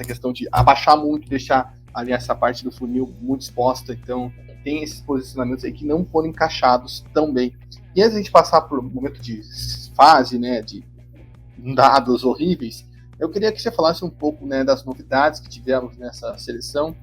questão de abaixar muito, deixar ali essa parte do funil muito exposta. Então, tem esses posicionamentos aí que não foram encaixados tão bem. E antes de a gente passar por um momento de fase, né, de dados horríveis, eu queria que você falasse um pouco, né, das novidades que tivemos nessa seleção.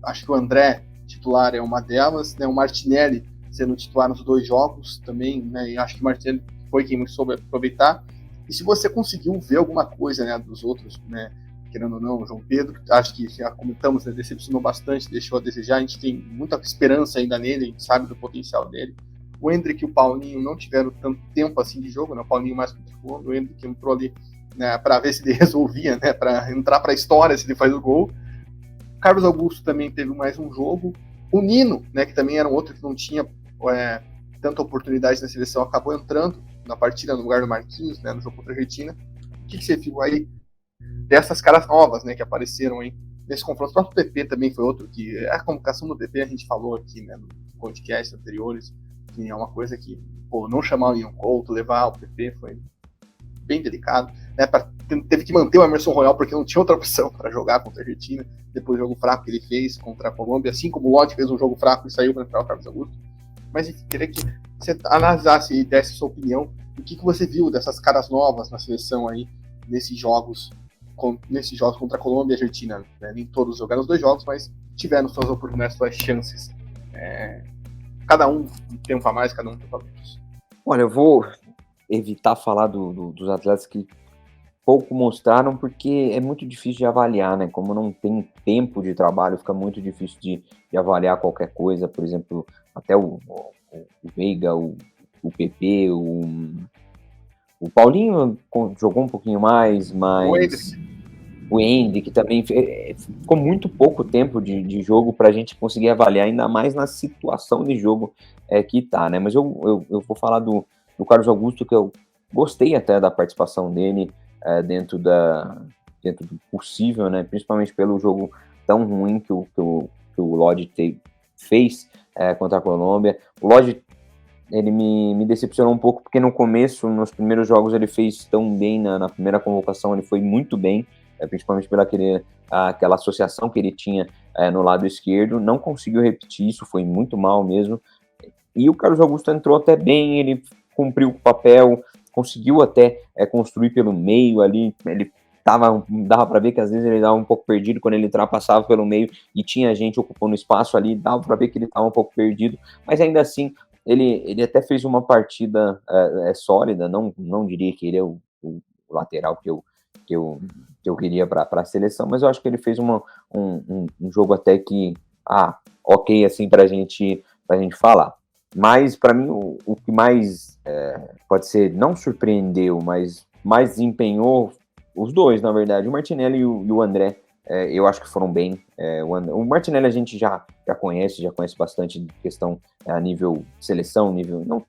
Acho que o André, titular, é uma delas, né, o Martinelli sendo titular nos 2 jogos também, né, e acho que o Martinelli foi quem soube aproveitar. E se você conseguiu ver alguma coisa, né, dos outros, né, querendo ou não, o João Pedro, acho que já comentamos, né, decepcionou bastante, deixou a desejar, a gente tem muita esperança ainda nele, a gente sabe do potencial dele. O Endrick e o Paulinho não tiveram tanto tempo assim de jogo, né, o Paulinho mais contra o gol, o Endrick entrou ali, né, para ver se ele resolvia, né, para entrar para a história se ele faz o gol. O Carlos Augusto também teve mais um jogo. O Nino, né, que também era um outro que não tinha tanta oportunidade na seleção, acabou entrando na partida no lugar do Marquinhos, né, no jogo contra a Argentina. O que você viu aí dessas caras novas, né, que apareceram aí nesse confronto? O próprio PP também foi outro que a convocação do PP a gente falou aqui, né, no podcast anteriores, que é uma coisa que, não chamar o Ian Couto, levar o PP foi bem delicado, né, teve que manter o Emerson Royal porque não tinha outra opção para jogar contra a Argentina, depois do jogo fraco que ele fez contra a Colômbia, assim como o Lodge fez um jogo fraco e saiu para entrar o Carlos Augusto. Mas eu queria que você analisasse e desse sua opinião, o que você viu dessas caras novas na seleção aí, nesses jogos contra a Colômbia e a Argentina, né? Nem todos jogaram os 2 jogos, mas tiveram suas oportunidades, suas chances. Cada um tempo a mais, cada um tempo a menos. Olha, eu vou evitar falar dos atletas que pouco mostraram, porque é muito difícil de avaliar, né? Como não tem tempo de trabalho, fica muito difícil de avaliar qualquer coisa. Por exemplo, até o Veiga, o PP, o Paulinho jogou um pouquinho mais, mas o Andy, que também ficou muito pouco tempo de jogo para a gente conseguir avaliar, ainda mais na situação de jogo que tá, né? Mas eu vou falar do Carlos Augusto, que eu gostei até da participação dele dentro do possível, né? Principalmente pelo jogo tão ruim que o Lodge fez contra a Colômbia. O Lodge, ele me decepcionou um pouco, porque no começo, nos primeiros jogos, ele fez tão bem, na primeira convocação ele foi muito bem, principalmente pela aquela associação que ele tinha no lado esquerdo, não conseguiu repetir isso, foi muito mal mesmo, e o Carlos Augusto entrou até bem, ele cumpriu o papel, conseguiu até construir pelo meio ali, ele dava para ver que às vezes ele estava um pouco perdido quando ele ultrapassava pelo meio e tinha gente ocupando espaço ali, dava para ver que ele estava um pouco perdido, mas ainda assim ele até fez uma partida sólida, não diria que ele é o lateral que eu queria para a seleção, mas eu acho que ele fez um jogo até que ok assim para a gente falar. Mas para mim o que mais pode ser, não surpreendeu, mas mais desempenhou, os dois, na verdade, o Martinelli e o André, eu acho que foram bem. O Martinelli a gente já conhece bastante de questão a nível seleção,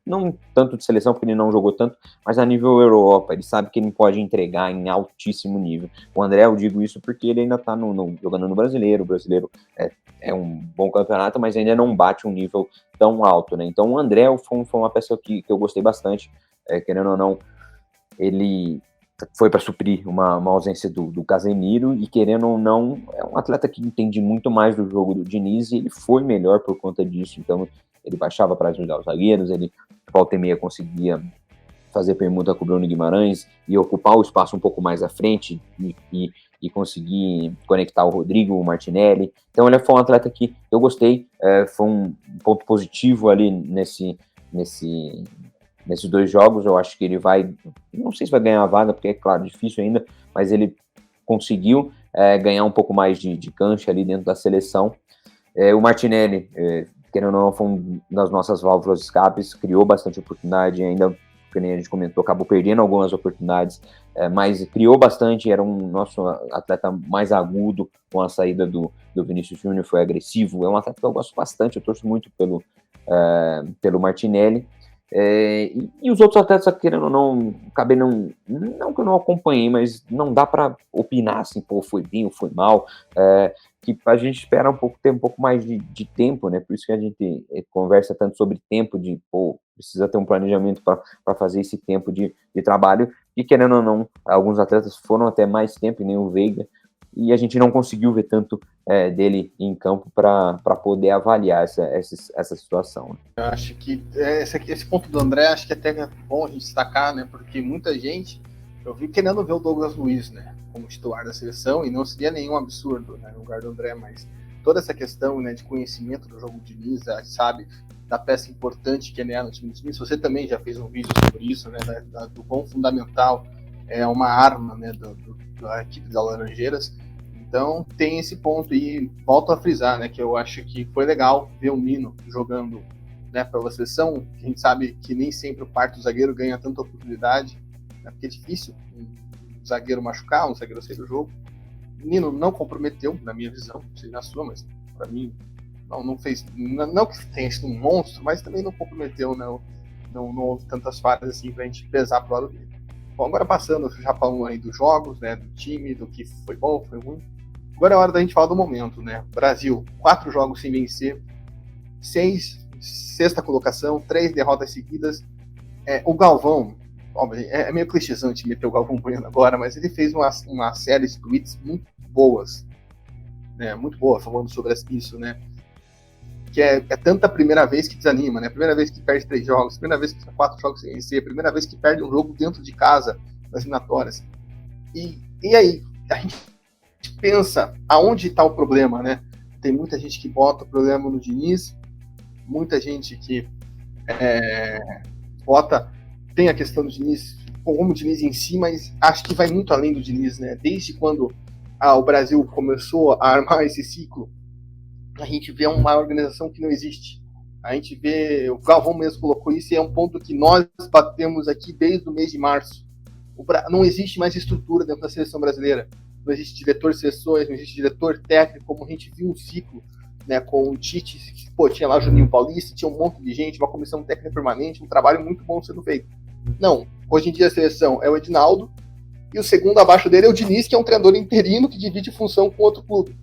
não tanto de seleção, porque ele não jogou tanto, mas a nível Europa, ele sabe que ele pode entregar em altíssimo nível. O André, eu digo isso porque ele ainda está jogando no Brasileiro, o Brasileiro é um bom campeonato, mas ainda não bate um nível tão alto, né? Então o André foi uma peça que eu gostei bastante, querendo ou não, ele foi para suprir uma ausência do Casemiro, e querendo ou não, é um atleta que entende muito mais do jogo do Diniz, e ele foi melhor por conta disso. Então ele baixava para ajudar os zagueiros, ele volta e meia conseguia fazer permuta com o Bruno Guimarães e ocupar o espaço um pouco mais à frente e conseguir conectar o Rodrigo, o Martinelli. Então ele foi um atleta que eu gostei, foi um ponto positivo ali nesses dois jogos. Eu acho que ele não sei se vai ganhar a vaga, porque é claro, difícil ainda, mas ele conseguiu ganhar um pouco mais de cancha ali dentro da seleção. O Martinelli, querendo ou não, foi uma das nossas válvulas de escapes, criou bastante oportunidade, ainda, que nem a gente comentou, acabou perdendo algumas oportunidades, mas criou bastante, era um nosso atleta mais agudo com a saída do Vinícius Júnior, foi agressivo, é um atleta que eu gosto bastante, eu torço muito pelo Martinelli. E os outros atletas, querendo ou não, acabei não que eu não acompanhei, mas não dá para opinar assim, foi bem ou foi mal, que a gente espera ter um pouco mais de tempo, né? Por isso que a gente conversa tanto sobre tempo, precisa ter um planejamento para fazer esse tempo de trabalho, e querendo ou não, alguns atletas foram até mais tempo, nem o Veiga, e a gente não conseguiu ver tanto dele em campo para poder avaliar essa situação. Eu acho que esse ponto do André, acho que até é bom a gente destacar, né? Porque muita gente, eu vi querendo ver o Douglas Luiz, né, como titular da seleção, e não seria nenhum absurdo, né, no lugar do André, mas toda essa questão, né, de conhecimento do jogo de Diniz, sabe, da peça importante que ele é no time de Diniz. Você também já fez um vídeo sobre isso, né, do quão fundamental é uma arma, né, da equipe das Laranjeiras. Então tem esse ponto, e volto a frisar, né, que eu acho que foi legal ver o Nino jogando, né, pela seleção, que a gente sabe que nem sempre o quarto zagueiro ganha tanta oportunidade, né, porque é difícil um zagueiro machucar, um zagueiro sair do jogo. O Nino não comprometeu, na minha visão, não sei na sua, mas para mim não fez, não que tenha sido um monstro, mas também não comprometeu, não houve tantas falhas assim pra gente pesar pro lado dele. Bom, agora passando, já falando aí dos jogos, né, do time, do que foi bom, foi ruim. Agora é hora da gente falar do momento, né? Brasil, 4 jogos sem vencer, 6ª colocação, 3 derrotas seguidas. O Galvão, é meio clichêzão de meter o Galvão Bueno agora, mas ele fez uma série de tweets muito boas, né? Muito boa, falando sobre isso, né? Que é tanta primeira vez que desanima, né? Primeira vez que perde 3 jogos, primeira vez que fica 4 jogos sem vencer, primeira vez que perde um jogo dentro de casa, nas eliminatórias. E aí, a gente pensa aonde está o problema, né? Tem muita gente que bota o problema no Diniz, muita gente que tem a questão do Diniz como o Diniz em si, mas acho que vai muito além do Diniz, né? Desde quando o Brasil começou a armar esse ciclo, a gente vê uma organização que não existe. A gente vê, o Galvão mesmo colocou isso, e é um ponto que nós batemos aqui desde o mês de março. Não existe mais estrutura dentro da seleção brasileira. Não existe diretor de seleções, não existe diretor técnico, como a gente viu um ciclo, né, com o Tite, tinha lá o Juninho Paulista, tinha um monte de gente, uma comissão técnica permanente, um trabalho muito bom sendo feito. Não, hoje em dia a seleção é o Edinaldo, e o segundo abaixo dele é o Diniz, que é um treinador interino que divide função com outro clube.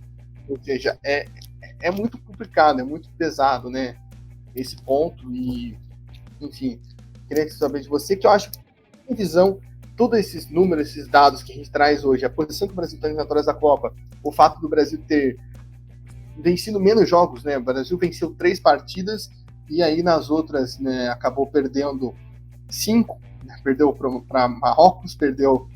Ou seja, é muito complicado, é muito pesado, né, esse ponto, e, enfim, queria saber de você, que eu acho que, em visão, todos esses números, esses dados que a gente traz hoje, a posição que o Brasil está nas eliminatórias da Copa, o fato do Brasil ter vencido menos jogos, né, o Brasil venceu 3 partidas, e aí nas outras, né, acabou perdendo 5, né, perdeu para Marrocos, perdeu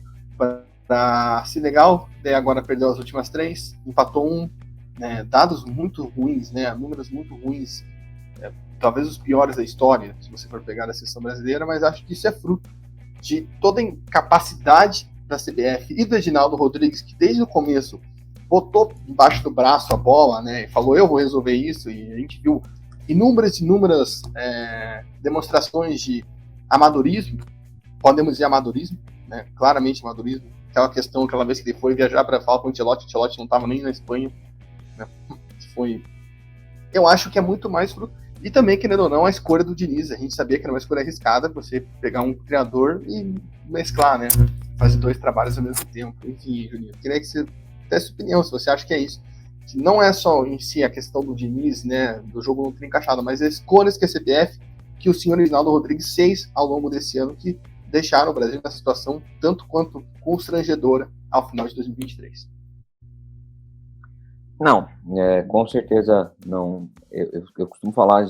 para Senegal, daí agora perdeu as últimas 3, empatou 1, né, dados muito ruins, né, números muito ruins, talvez os piores da história, se você for pegar a seleção brasileira, mas acho que isso é fruto de toda a incapacidade da CBF e do Edinaldo Rodrigues, que desde o começo botou embaixo do braço a bola, né, e falou, eu vou resolver isso, e a gente viu inúmeras demonstrações de amadorismo, podemos dizer amadorismo, né, claramente amadorismo, aquela questão, aquela vez que ele foi viajar para falar com o Ancelotti não estava nem na Espanha, né, eu acho que é muito mais fruto. E também, querendo ou não, a escolha do Diniz. A gente sabia que era uma escolha arriscada, você pegar um treinador e mesclar, né? Fazer 2 trabalhos ao mesmo tempo. Enfim, Juninho, eu queria que você desse opinião, se você acha que é isso. Que não é só em si a questão do Diniz, né? Do jogo não ter encaixado, mas as escolhas que a CBF, que o senhor Edinaldo Rodrigues fez ao longo desse ano, que deixaram o Brasil nessa situação tanto quanto constrangedora ao final de 2023. Não, com certeza não. Eu costumo falar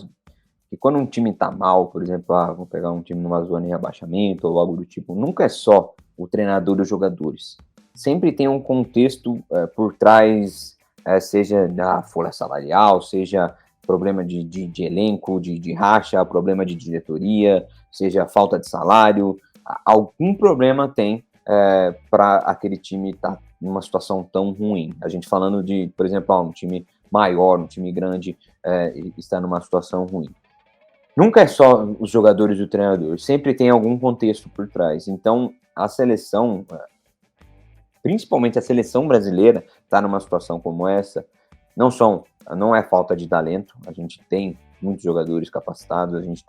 que quando um time tá mal, por exemplo, vamos pegar um time numa zona de rebaixamento ou algo do tipo, nunca é só o treinador e os jogadores. Sempre tem um contexto por trás, seja da folha salarial, seja problema de elenco, de racha, problema de diretoria, seja falta de salário. Algum problema tem para aquele time estar numa situação tão ruim. A gente falando de, por exemplo, um time maior, um time grande, está numa situação ruim. Nunca é só os jogadores e o treinador, sempre tem algum contexto por trás. Então, a seleção, principalmente a seleção brasileira, está numa situação como essa, não é falta de talento, a gente tem muitos jogadores capacitados, a gente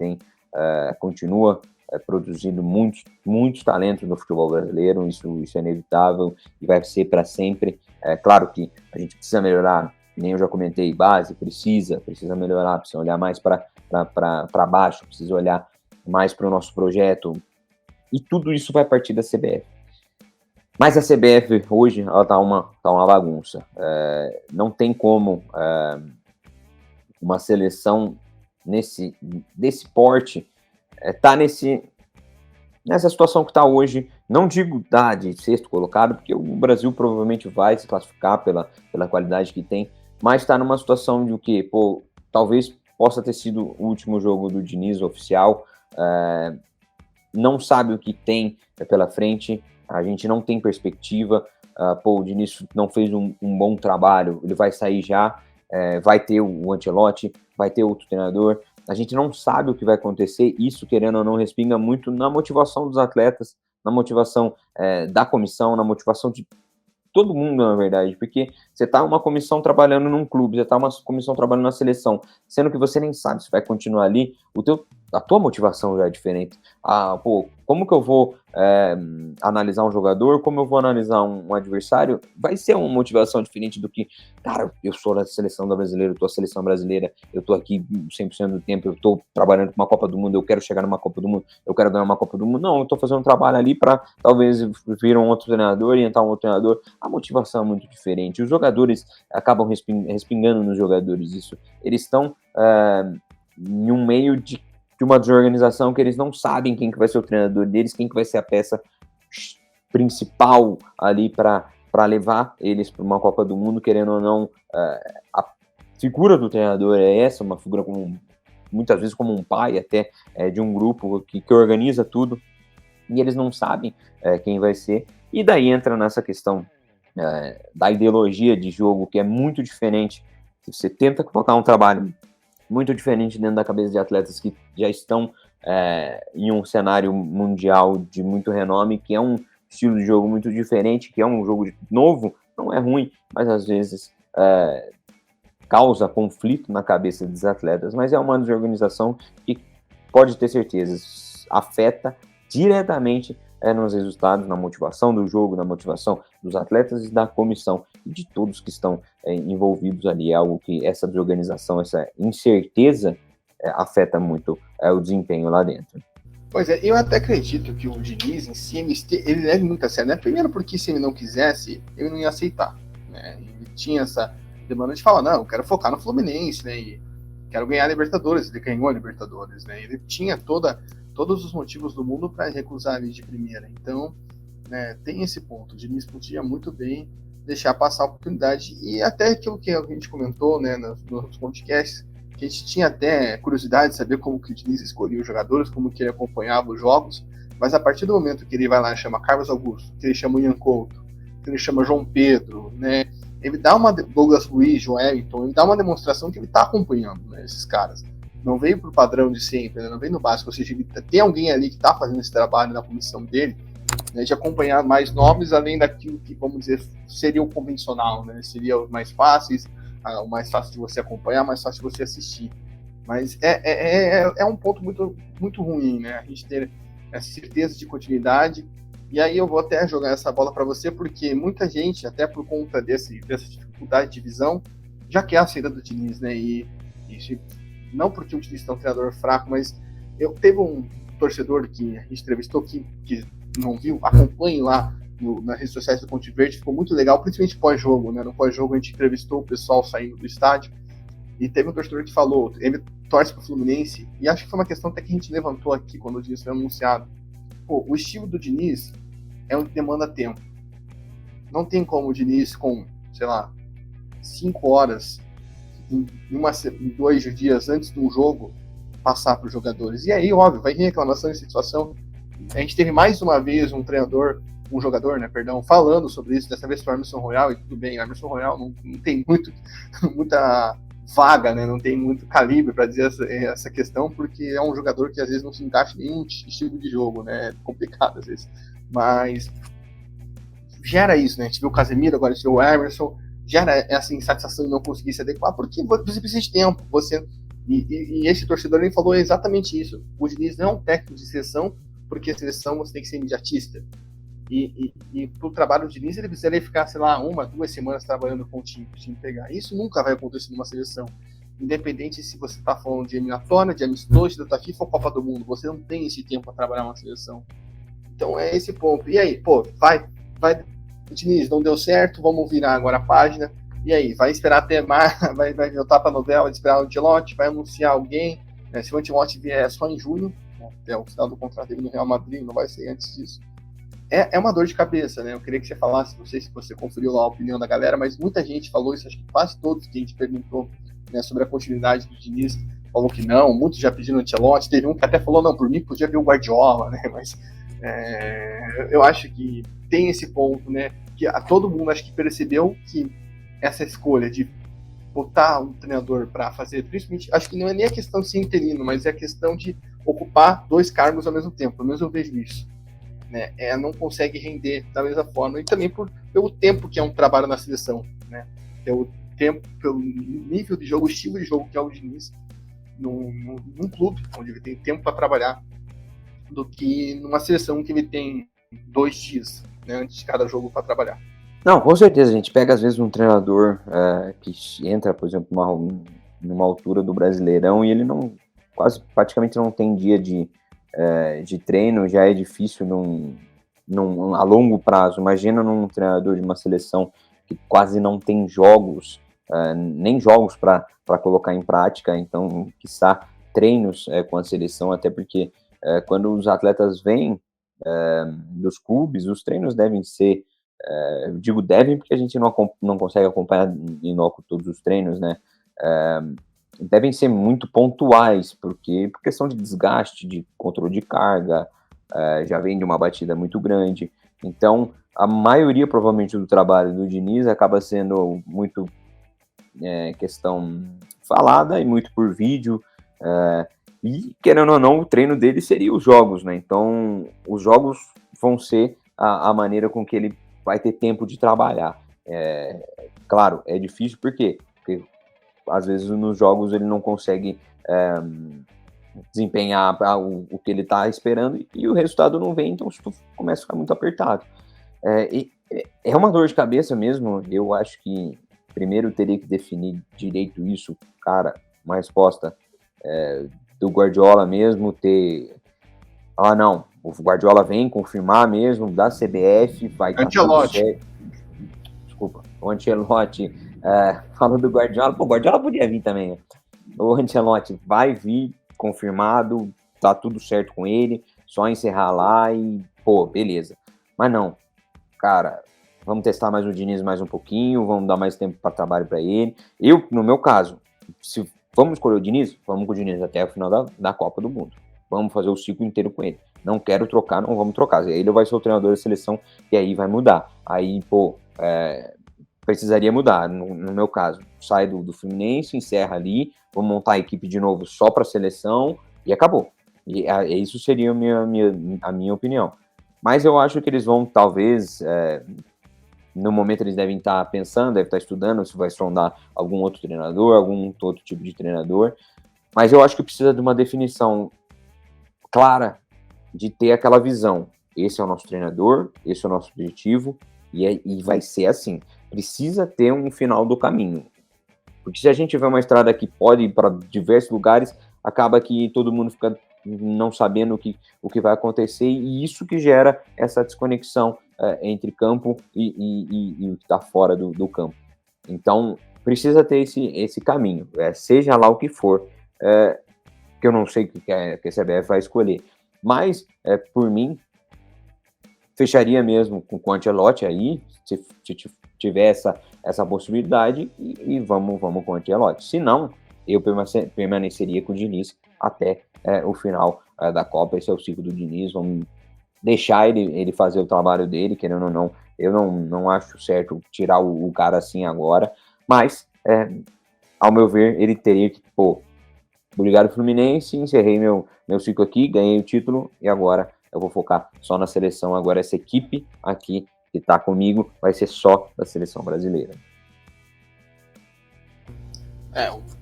continua produzindo muitos talentos no futebol brasileiro, isso é inevitável e vai ser para sempre. Claro que a gente precisa melhorar, nem eu já comentei, base, precisa melhorar, precisa olhar mais para baixo, precisa olhar mais para o nosso projeto, e tudo isso vai partir da CBF. Mas a CBF hoje ela tá uma bagunça. Não tem como uma seleção desse porte tá nessa situação que está hoje. Não digo de 6º colocado, porque o Brasil provavelmente vai se classificar pela qualidade que tem, mas está numa situação de o quê? Talvez possa ter sido o último jogo do Diniz oficial, não sabe o que tem pela frente, a gente não tem perspectiva, o Diniz não fez um bom trabalho, ele vai sair já, vai ter o Ancelotti, vai ter outro treinador, a gente não sabe o que vai acontecer, isso, querendo ou não, respinga muito na motivação dos atletas, na motivação da comissão, na motivação de todo mundo, na verdade, porque você tá uma comissão trabalhando num clube, você tá uma comissão trabalhando na seleção, sendo que você nem sabe se vai continuar ali, a tua motivação já é diferente. Como que eu vou analisar um jogador, como eu vou analisar um adversário, vai ser uma motivação diferente do que, cara, eu sou da seleção da brasileira, eu tô a seleção brasileira, eu tô aqui 100% do tempo, eu tô trabalhando com uma Copa do Mundo, eu quero chegar numa Copa do Mundo, eu quero ganhar uma Copa do Mundo. Não, eu tô fazendo um trabalho ali para talvez vir um outro treinador e entrar um outro treinador. A motivação é muito diferente. Os jogadores acabam respingando nos jogadores isso. Eles estão em um meio de uma desorganização que eles não sabem quem que vai ser o treinador deles, quem que vai ser a peça principal ali para levar eles para uma Copa do Mundo, querendo ou não. A figura do treinador é essa, uma figura muitas vezes como um pai até de um grupo que organiza tudo. e eles não sabem quem vai ser, e daí entra nessa questão da ideologia de jogo, que é muito diferente. Você tenta colocar um trabalho muito diferente dentro da cabeça de atletas que já estão em um cenário mundial de muito renome, que é um estilo de jogo muito diferente, que é um jogo novo, não é ruim, mas às vezes causa conflito na cabeça dos atletas, mas é uma desorganização que, pode ter certeza, afeta diretamente nos resultados, na motivação do jogo, na motivação dos atletas e da comissão e de todos que estão envolvidos ali. É algo que essa desorganização, essa incerteza afeta muito o desempenho lá dentro. Pois é, eu até acredito que o Diniz em si, ele leva muito a sério, né? Primeiro porque se ele não quisesse, ele não ia aceitar, né? Ele tinha essa demanda de falar, não, eu quero focar no Fluminense, né? E quero ganhar a Libertadores, ele ganhou a Libertadores, né? Ele tinha todos os motivos do mundo para recusar ali de primeira. Então, né, tem esse ponto. O Diniz podia muito bem deixar passar a oportunidade. E até aquilo que a gente comentou, né, nos podcasts, que a gente tinha até curiosidade de saber como que o Diniz escolhia os jogadores, como que ele acompanhava os jogos, mas a partir do momento que ele vai lá e chama Carlos Augusto, que ele chama o Ian Couto, que ele chama João Pedro, né, ele dá uma Douglas Luiz, Joelinton, ele dá uma demonstração que ele está acompanhando, né, esses caras. Não veio pro padrão de sempre, né? Não veio no básico, ou seja, ele tem alguém ali que está fazendo esse trabalho na comissão dele, né, de acompanhar mais nomes, além daquilo que, vamos dizer, seria o convencional, né? Seria os mais fáceis, o mais fácil de você acompanhar, mais fácil de você assistir. Mas é um ponto muito, muito ruim, né? A gente ter essa certeza de continuidade. E aí eu vou até jogar essa bola para você, porque muita gente, até por conta dessa dificuldade de visão, já quer a saída do Diniz, né? E não porque o Diniz é um treinador fraco, mas teve um torcedor que a gente entrevistou que não viu, acompanhe lá nas redes sociais do Ponte Verde, ficou muito legal, principalmente pós-jogo, né? No pós-jogo a gente entrevistou o pessoal saindo do estádio, e teve um torcedor que falou, ele torce pro Fluminense, e acho que foi uma questão até que a gente levantou aqui quando o Diniz foi anunciado. Pô, o estilo do Diniz é um que demanda tempo. Não tem como o Diniz com, sei lá, 5 horas em 2 dias antes de um jogo passar para os jogadores. E aí, óbvio, vai vir reclamação nessa situação. A gente teve mais uma vez um jogador, falando sobre isso, dessa vez foi o Emerson Royal, e tudo bem, o Emerson Royal não tem muita vaga, né? Não tem muito calibre para dizer essa questão, porque é um jogador que às vezes não se encaixa em nenhum estilo de jogo, né? É complicado às vezes. Mas gera isso, né? A gente viu o Casemiro, agora a gente viu o Emerson, gera essa insatisfação de não conseguir se adequar, porque você precisa de tempo. E esse torcedor ele falou exatamente isso. O Diniz não é um técnico de seleção, porque a seleção você tem que ser imediatista. E pro trabalho do Diniz, ele precisaria ficar, sei lá, 1, 2 semanas trabalhando com o time pegar. Isso nunca vai acontecer numa seleção. Independente se você está falando de eliminatória, de amistoso, de data FIFA ou Copa do Mundo. Você não tem esse tempo para trabalhar uma seleção. Então é esse ponto. E aí, pô, vai, Diniz, não deu certo, vamos virar agora a página. E aí, vai esperar até mais, vai voltar para a novela, vai esperar o Ancelotti, vai anunciar alguém. Né? Se o Ancelotti vier só em junho, né, até o final do contrato dele no Real Madrid, não vai ser antes disso. É uma dor de cabeça, né? Eu queria que você falasse, não sei se você conferiu lá a opinião da galera, mas muita gente falou isso, acho que quase todos que a gente perguntou, né, sobre a continuidade do Diniz, falou que não, muitos já pediram o Ancelotti, teve um que até falou, não, por mim podia ver o Guardiola, né? Mas eu acho que tem esse ponto, né? Que todo mundo acho que percebeu que essa escolha de botar um treinador para fazer, principalmente, acho que não é nem a questão de ser interino, mas é a questão de ocupar 2 cargos ao mesmo tempo, pelo menos eu vejo isso. Né, não consegue render da mesma forma, e também pelo tempo que é um trabalho na seleção, né, pelo tempo, pelo nível de jogo, o estilo de jogo que é o Diniz num clube, onde ele tem tempo para trabalhar, do que numa seleção que ele tem 2 dias, né, antes de cada jogo para trabalhar. Não, com certeza, a gente pega às vezes um treinador que entra, por exemplo, numa altura do Brasileirão e ele praticamente não tem dia de treino, já é difícil a longo prazo. Imagina num treinador de uma seleção que quase não tem jogos, nem jogos para colocar em prática, então, quiçá, treinos com a seleção, até porque quando os atletas vêm dos clubes, os treinos devem ser, eu digo devem porque a gente não consegue acompanhar em loco todos os treinos, né? Devem ser muito pontuais, por questão de desgaste, de controle de carga, já vem de uma batida muito grande. Então, a maioria, provavelmente, do trabalho do Diniz acaba sendo muito questão falada e muito por vídeo. E, querendo ou não, o treino dele seria os jogos, né? Então, os jogos vão ser a maneira com que ele vai ter tempo de trabalhar. Claro, é difícil, por quê? Porque, às vezes, nos jogos ele não consegue desempenhar o que ele está esperando e o resultado não vem, então isso começa a ficar muito apertado. É uma dor de cabeça mesmo. Eu acho que primeiro teria que definir direito isso, cara, uma resposta do Guardiola mesmo, não, o Guardiola vem confirmar mesmo, da CBF, vai estar tudo certo. Desculpa, o Ancelotti, falando do Guardiola, o Guardiola podia vir também, né? O Ancelotti vai vir confirmado, tá tudo certo com ele, só encerrar lá e, beleza. Mas não, cara, vamos testar mais o Diniz mais um pouquinho, vamos dar mais tempo para trabalho para ele. Eu, no meu caso, se vamos escolher o Diniz, vamos com o Diniz até o final da Copa do Mundo. Vamos fazer o ciclo inteiro com ele. Não quero trocar, não vamos trocar. Ele vai ser o treinador da seleção e aí vai mudar. Aí, precisaria mudar, no meu caso. Sai do Fluminense, encerra ali, vamos montar a equipe de novo só para a seleção e acabou. E isso seria a minha opinião. Mas eu acho que eles vão, talvez, no momento eles devem estar pensando, devem estar estudando se vai sondar algum outro treinador, algum outro tipo de treinador. Mas eu acho que precisa de uma definição clara, de ter aquela visão. Esse é o nosso treinador, esse é o nosso objetivo, e vai ser assim. Precisa ter um final do caminho. Porque se a gente tiver uma estrada que pode ir para diversos lugares, acaba que todo mundo fica não sabendo o que vai acontecer, e isso que gera essa desconexão entre campo e o que está fora do campo. Então, precisa ter esse caminho, seja lá o que for, que eu não sei o que a CBF vai escolher. Mas, por mim, fecharia mesmo com o Ancelotti aí, se tiver essa possibilidade, e vamos com o Ancelotti. Se não, eu permaneceria com o Diniz até o final da Copa. Esse é o ciclo do Diniz, vamos deixar ele fazer o trabalho dele, querendo ou não. Eu não acho certo tirar o cara assim agora, mas, ao meu ver, ele teria que, obrigado Fluminense, encerrei meu ciclo aqui, ganhei o título, e agora eu vou focar só na seleção. Agora essa equipe aqui que tá comigo vai ser só da seleção brasileira.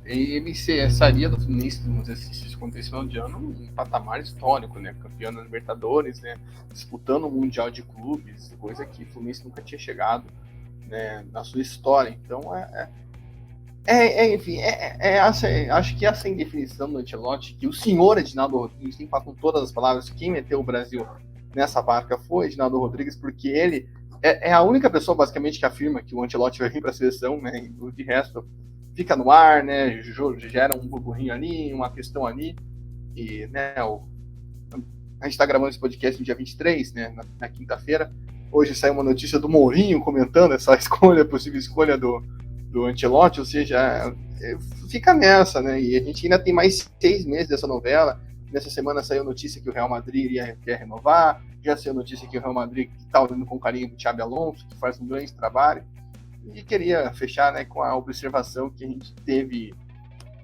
Ele sairia do Fluminense se acontecer no de ano um patamar histórico, né? Campeão da Libertadores, né? Disputando o Mundial de Clubes, coisa que o Fluminense nunca tinha chegado, né, na sua história. Então, enfim, acho que essa indefinição do Ancelotti, que o senhor Edinaldo Rodrigues tem que falar com todas as palavras, quem meteu o Brasil nessa barca foi Edinaldo Rodrigues, porque ele é a única pessoa, basicamente, que afirma que o Ancelotti vai vir para a seleção, né? E de resto fica no ar, né? Gera um burburinho ali, uma questão ali. E, né, a gente está gravando esse podcast no dia 23, né? Na quinta-feira. Hoje saiu uma notícia do Mourinho comentando essa possível escolha do Ancelotti, ou seja, fica nessa, né? E a gente ainda tem mais 6 meses dessa novela. Nessa semana saiu notícia que o Real Madrid quer renovar, já saiu notícia que o Real Madrid está olhando com carinho o Xabi Alonso, que faz um grande trabalho. E queria fechar, né, com a observação que a gente teve,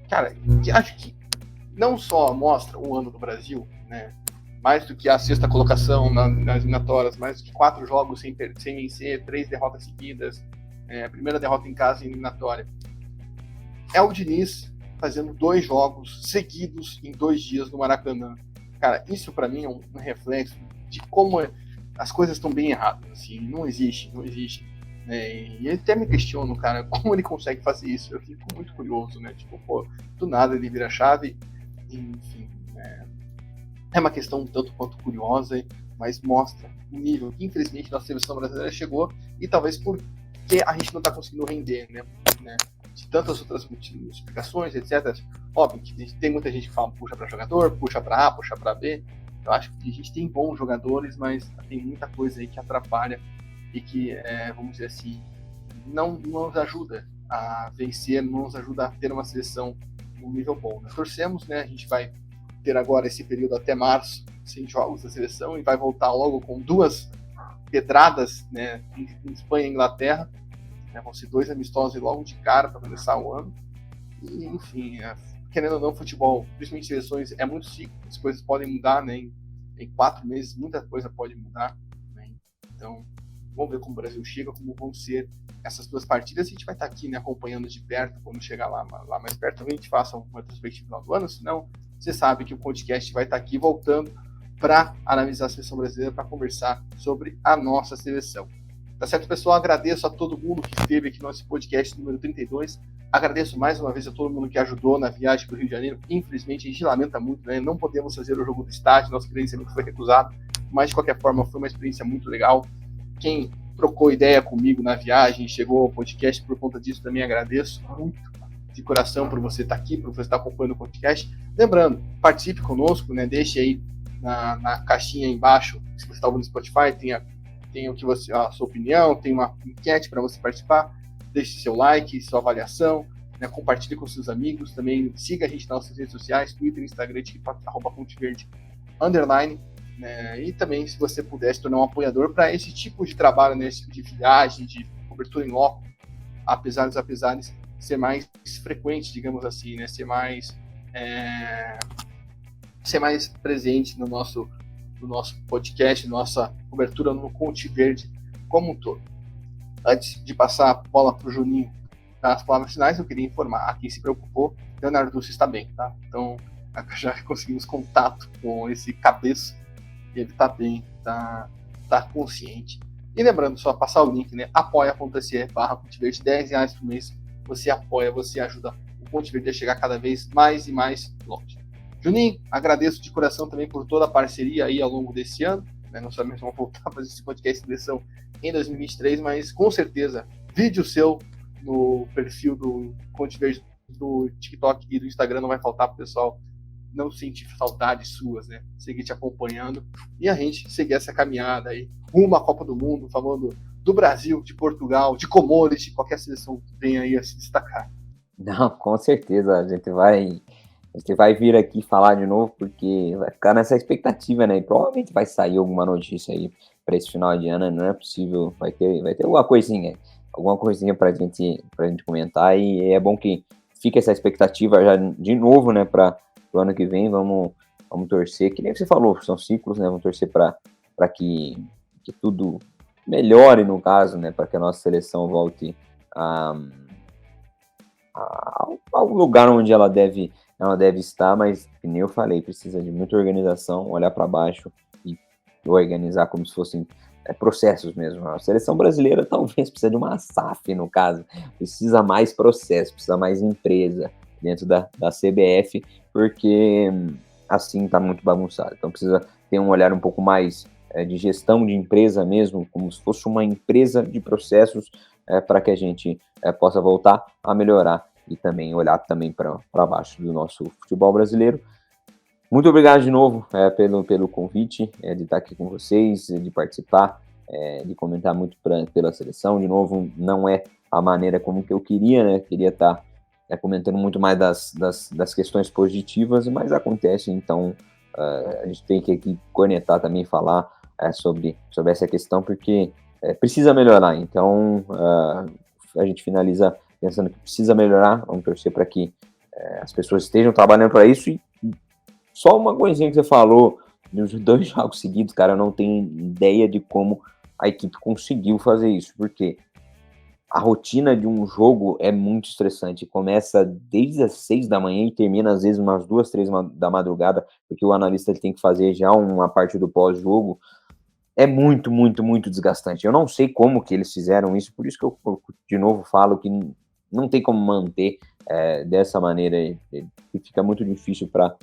cara, que acho que não só mostra o ano do Brasil, né, mais do que a 6ª colocação nas eliminatórias, mais do que 4 jogos sem vencer, 3 derrotas seguidas, a primeira derrota em casa em eliminatória. É o Diniz fazendo 2 jogos seguidos em 2 dias no Maracanã. Cara, isso para mim é um reflexo de como as coisas estão bem erradas. Assim, não existe. E eu até me questiono, cara, como ele consegue fazer isso. Eu fico muito curioso, né? Tipo, do nada ele vira a chave. Enfim, é uma questão um tanto quanto curiosa, mas mostra o nível que, infelizmente, nossa seleção brasileira chegou, e talvez porque a gente não está conseguindo render, né? De tantas outras explicações, etc. Óbvio que tem muita gente que fala puxa para jogador, puxa para A, puxa para B. Eu acho que a gente tem bons jogadores, mas tem muita coisa aí que atrapalha e que, vamos dizer assim, não nos ajuda a vencer, não nos ajuda a ter uma seleção num nível bom. Nós torcemos, né? A gente vai ter agora esse período até março, sem jogos da seleção, e vai voltar logo com 2 pedradas, né, em Espanha e Inglaterra. Né, vão ser 2 amistosos logo de cara para começar o ano. E, enfim, querendo ou não, futebol, principalmente seleções, é muito ciclo, as coisas podem mudar, né, em 4 meses, muita coisa pode mudar. Né, então, vamos ver como o Brasil chega, como vão ser essas 2 partidas. A gente vai estar aqui, né, acompanhando de perto, quando chegar lá mais perto, também a gente faça uma retrospectiva no final do ano, senão você sabe que o podcast vai estar aqui voltando para analisar a seleção brasileira, para conversar sobre a nossa seleção. Tá certo, pessoal? Agradeço a todo mundo que esteve aqui no nosso podcast número 32. Agradeço mais uma vez a todo mundo que ajudou na viagem para o Rio de Janeiro. Infelizmente, a gente lamenta muito, né? Não podemos fazer o jogo do estádio, nosso credenciamento foi recusado, mas de qualquer forma foi uma experiência muito legal. Quem trocou ideia comigo na viagem, chegou ao podcast por conta disso, também agradeço muito de coração por você estar aqui, por você estar acompanhando o podcast. Lembrando, participe conosco, né? Deixe aí na caixinha embaixo, se você está ouvindo no Spotify, tem o que a sua opinião, tem uma enquete para você participar. Deixe seu like, sua avaliação, né? Compartilhe com seus amigos. Também siga a gente nas nossas redes sociais, Twitter, Instagram, @PonteVerde_, né? E também, se você puder se tornar um apoiador para esse tipo de trabalho, né? Esse tipo de viagem, de cobertura em loco, apesar dos apesares, ser mais frequente, digamos assim, né? Ser mais presente no nosso podcast, nossa cobertura no Ponte Verde como um todo. Antes de passar a bola para o Juninho das palavras finais, eu queria informar a quem se preocupou, Leonardo Dulce está bem, tá? Então, já conseguimos contato com esse cabeça, ele está bem, tá consciente. E lembrando, só passar o link, né? apoia.se/Ponte-Verde, R$10 por mês. Você apoia, você ajuda o Ponte Verde a chegar cada vez mais e mais longe. Juninho, agradeço de coração também por toda a parceria aí ao longo desse ano. Né? Não sabemos se vamos voltar a fazer esse podcast de seleção em 2023, mas com certeza, vídeo seu no perfil do Ponte Verde do TikTok e do Instagram não vai faltar para o pessoal não sentir saudades suas, né? Seguir te acompanhando e a gente seguir essa caminhada aí rumo à Copa do Mundo, falando do Brasil, de Portugal, de Comores, de qualquer seleção que venha aí a se destacar. Não, com certeza, a gente vai vir aqui falar de novo, porque vai ficar nessa expectativa, né? E provavelmente vai sair alguma notícia aí para esse final de ano, não é possível, vai ter alguma coisinha pra gente comentar, e é bom que fique essa expectativa já de novo, né, para o ano que vem. Vamos torcer, que nem você falou, são ciclos, né? Vamos torcer para que tudo melhore, no caso, né, para que a nossa seleção volte ao lugar onde ela deve estar, mas, como eu falei, precisa de muita organização, olhar para baixo e organizar como se fossem processos mesmo. A seleção brasileira talvez precisa de uma SAF, no caso, precisa mais processo, precisa mais empresa dentro da CBF, porque assim está muito bagunçado. Então precisa ter um olhar um pouco mais de gestão de empresa mesmo, como se fosse uma empresa de processos, para que a gente possa voltar a melhorar e também olhar também para baixo do nosso futebol brasileiro. Muito obrigado de novo pelo convite de estar aqui com vocês, de participar, de comentar muito pela seleção. De novo, não é a maneira como que eu queria, né? Queria estar comentando muito mais das questões positivas, mas acontece, então a gente tem que aqui conectar também, falar sobre essa questão, porque precisa melhorar. Então a gente finaliza pensando que precisa melhorar. Vamos torcer para que as pessoas estejam trabalhando para isso. E só uma coisinha que você falou, nos 2 jogos seguidos, cara, eu não tenho ideia de como a equipe conseguiu fazer isso, porque a rotina de um jogo é muito estressante. Começa desde as 6 da manhã e termina às vezes umas 2, 3 da madrugada, porque o analista ele tem que fazer já uma parte do pós-jogo. É muito, muito, muito desgastante. Eu não sei como que eles fizeram isso, por isso que eu de novo falo que não tem como manter dessa maneira, e fica muito difícil para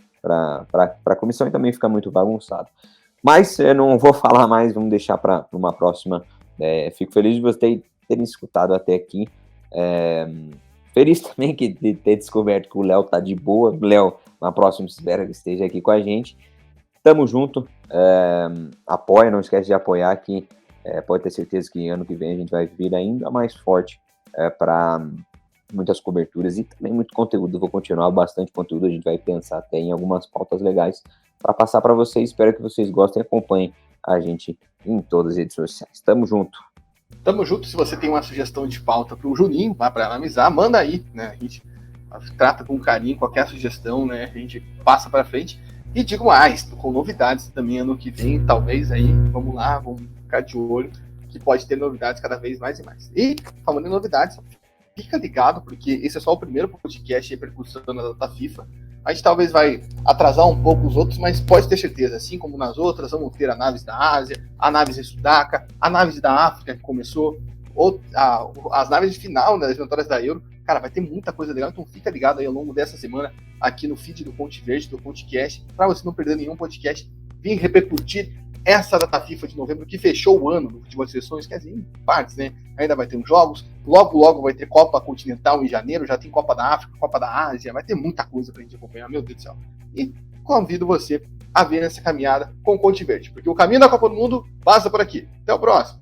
a comissão, e também fica muito bagunçado. Mas eu não vou falar mais, vamos deixar para uma próxima. Fico feliz de vocês terem escutado até aqui. Feliz também de ter descoberto que o Léo tá de boa. Léo, na próxima, espero que esteja aqui com a gente. Tamo junto. Apoia, não esquece de apoiar, que pode ter certeza que ano que vem a gente vai vir ainda mais forte para muitas coberturas e também muito conteúdo. Vou continuar bastante conteúdo, a gente vai pensar até em algumas pautas legais para passar para vocês. Espero que vocês gostem e acompanhem a gente em todas as redes sociais. Tamo junto. Tamo junto. Se você tem uma sugestão de pauta pro Juninho, vá para analisar, manda aí, né? A gente trata com carinho qualquer sugestão, né? A gente passa para frente. E digo mais, com novidades também ano que vem, talvez aí, vamos lá, vamos ficar de olho, que pode ter novidades cada vez mais e mais. E, falando em novidades, fica ligado, porque esse é só o primeiro podcast de repercussão na data FIFA. A gente talvez vai atrasar um pouco os outros, mas pode ter certeza, assim como nas outras, vamos ter análises da Ásia, análises Sudaca, análise da África, que começou, as análises de final, né, das eliminatórias da Euro. Cara, vai ter muita coisa legal, então fica ligado aí ao longo dessa semana aqui no feed do Ponte Verde, do podcast, para você não perder nenhum podcast, vir repercutir essa data FIFA de novembro que fechou o ano do futebol de seleções, quer dizer, em partes, né? Ainda vai ter uns jogos, logo vai ter Copa Continental em janeiro, já tem Copa da África, Copa da Ásia, vai ter muita coisa pra gente acompanhar, meu Deus do céu. E convido você a ver essa caminhada com o Ponte Verde, porque o caminho da Copa do Mundo passa por aqui. Até o próximo!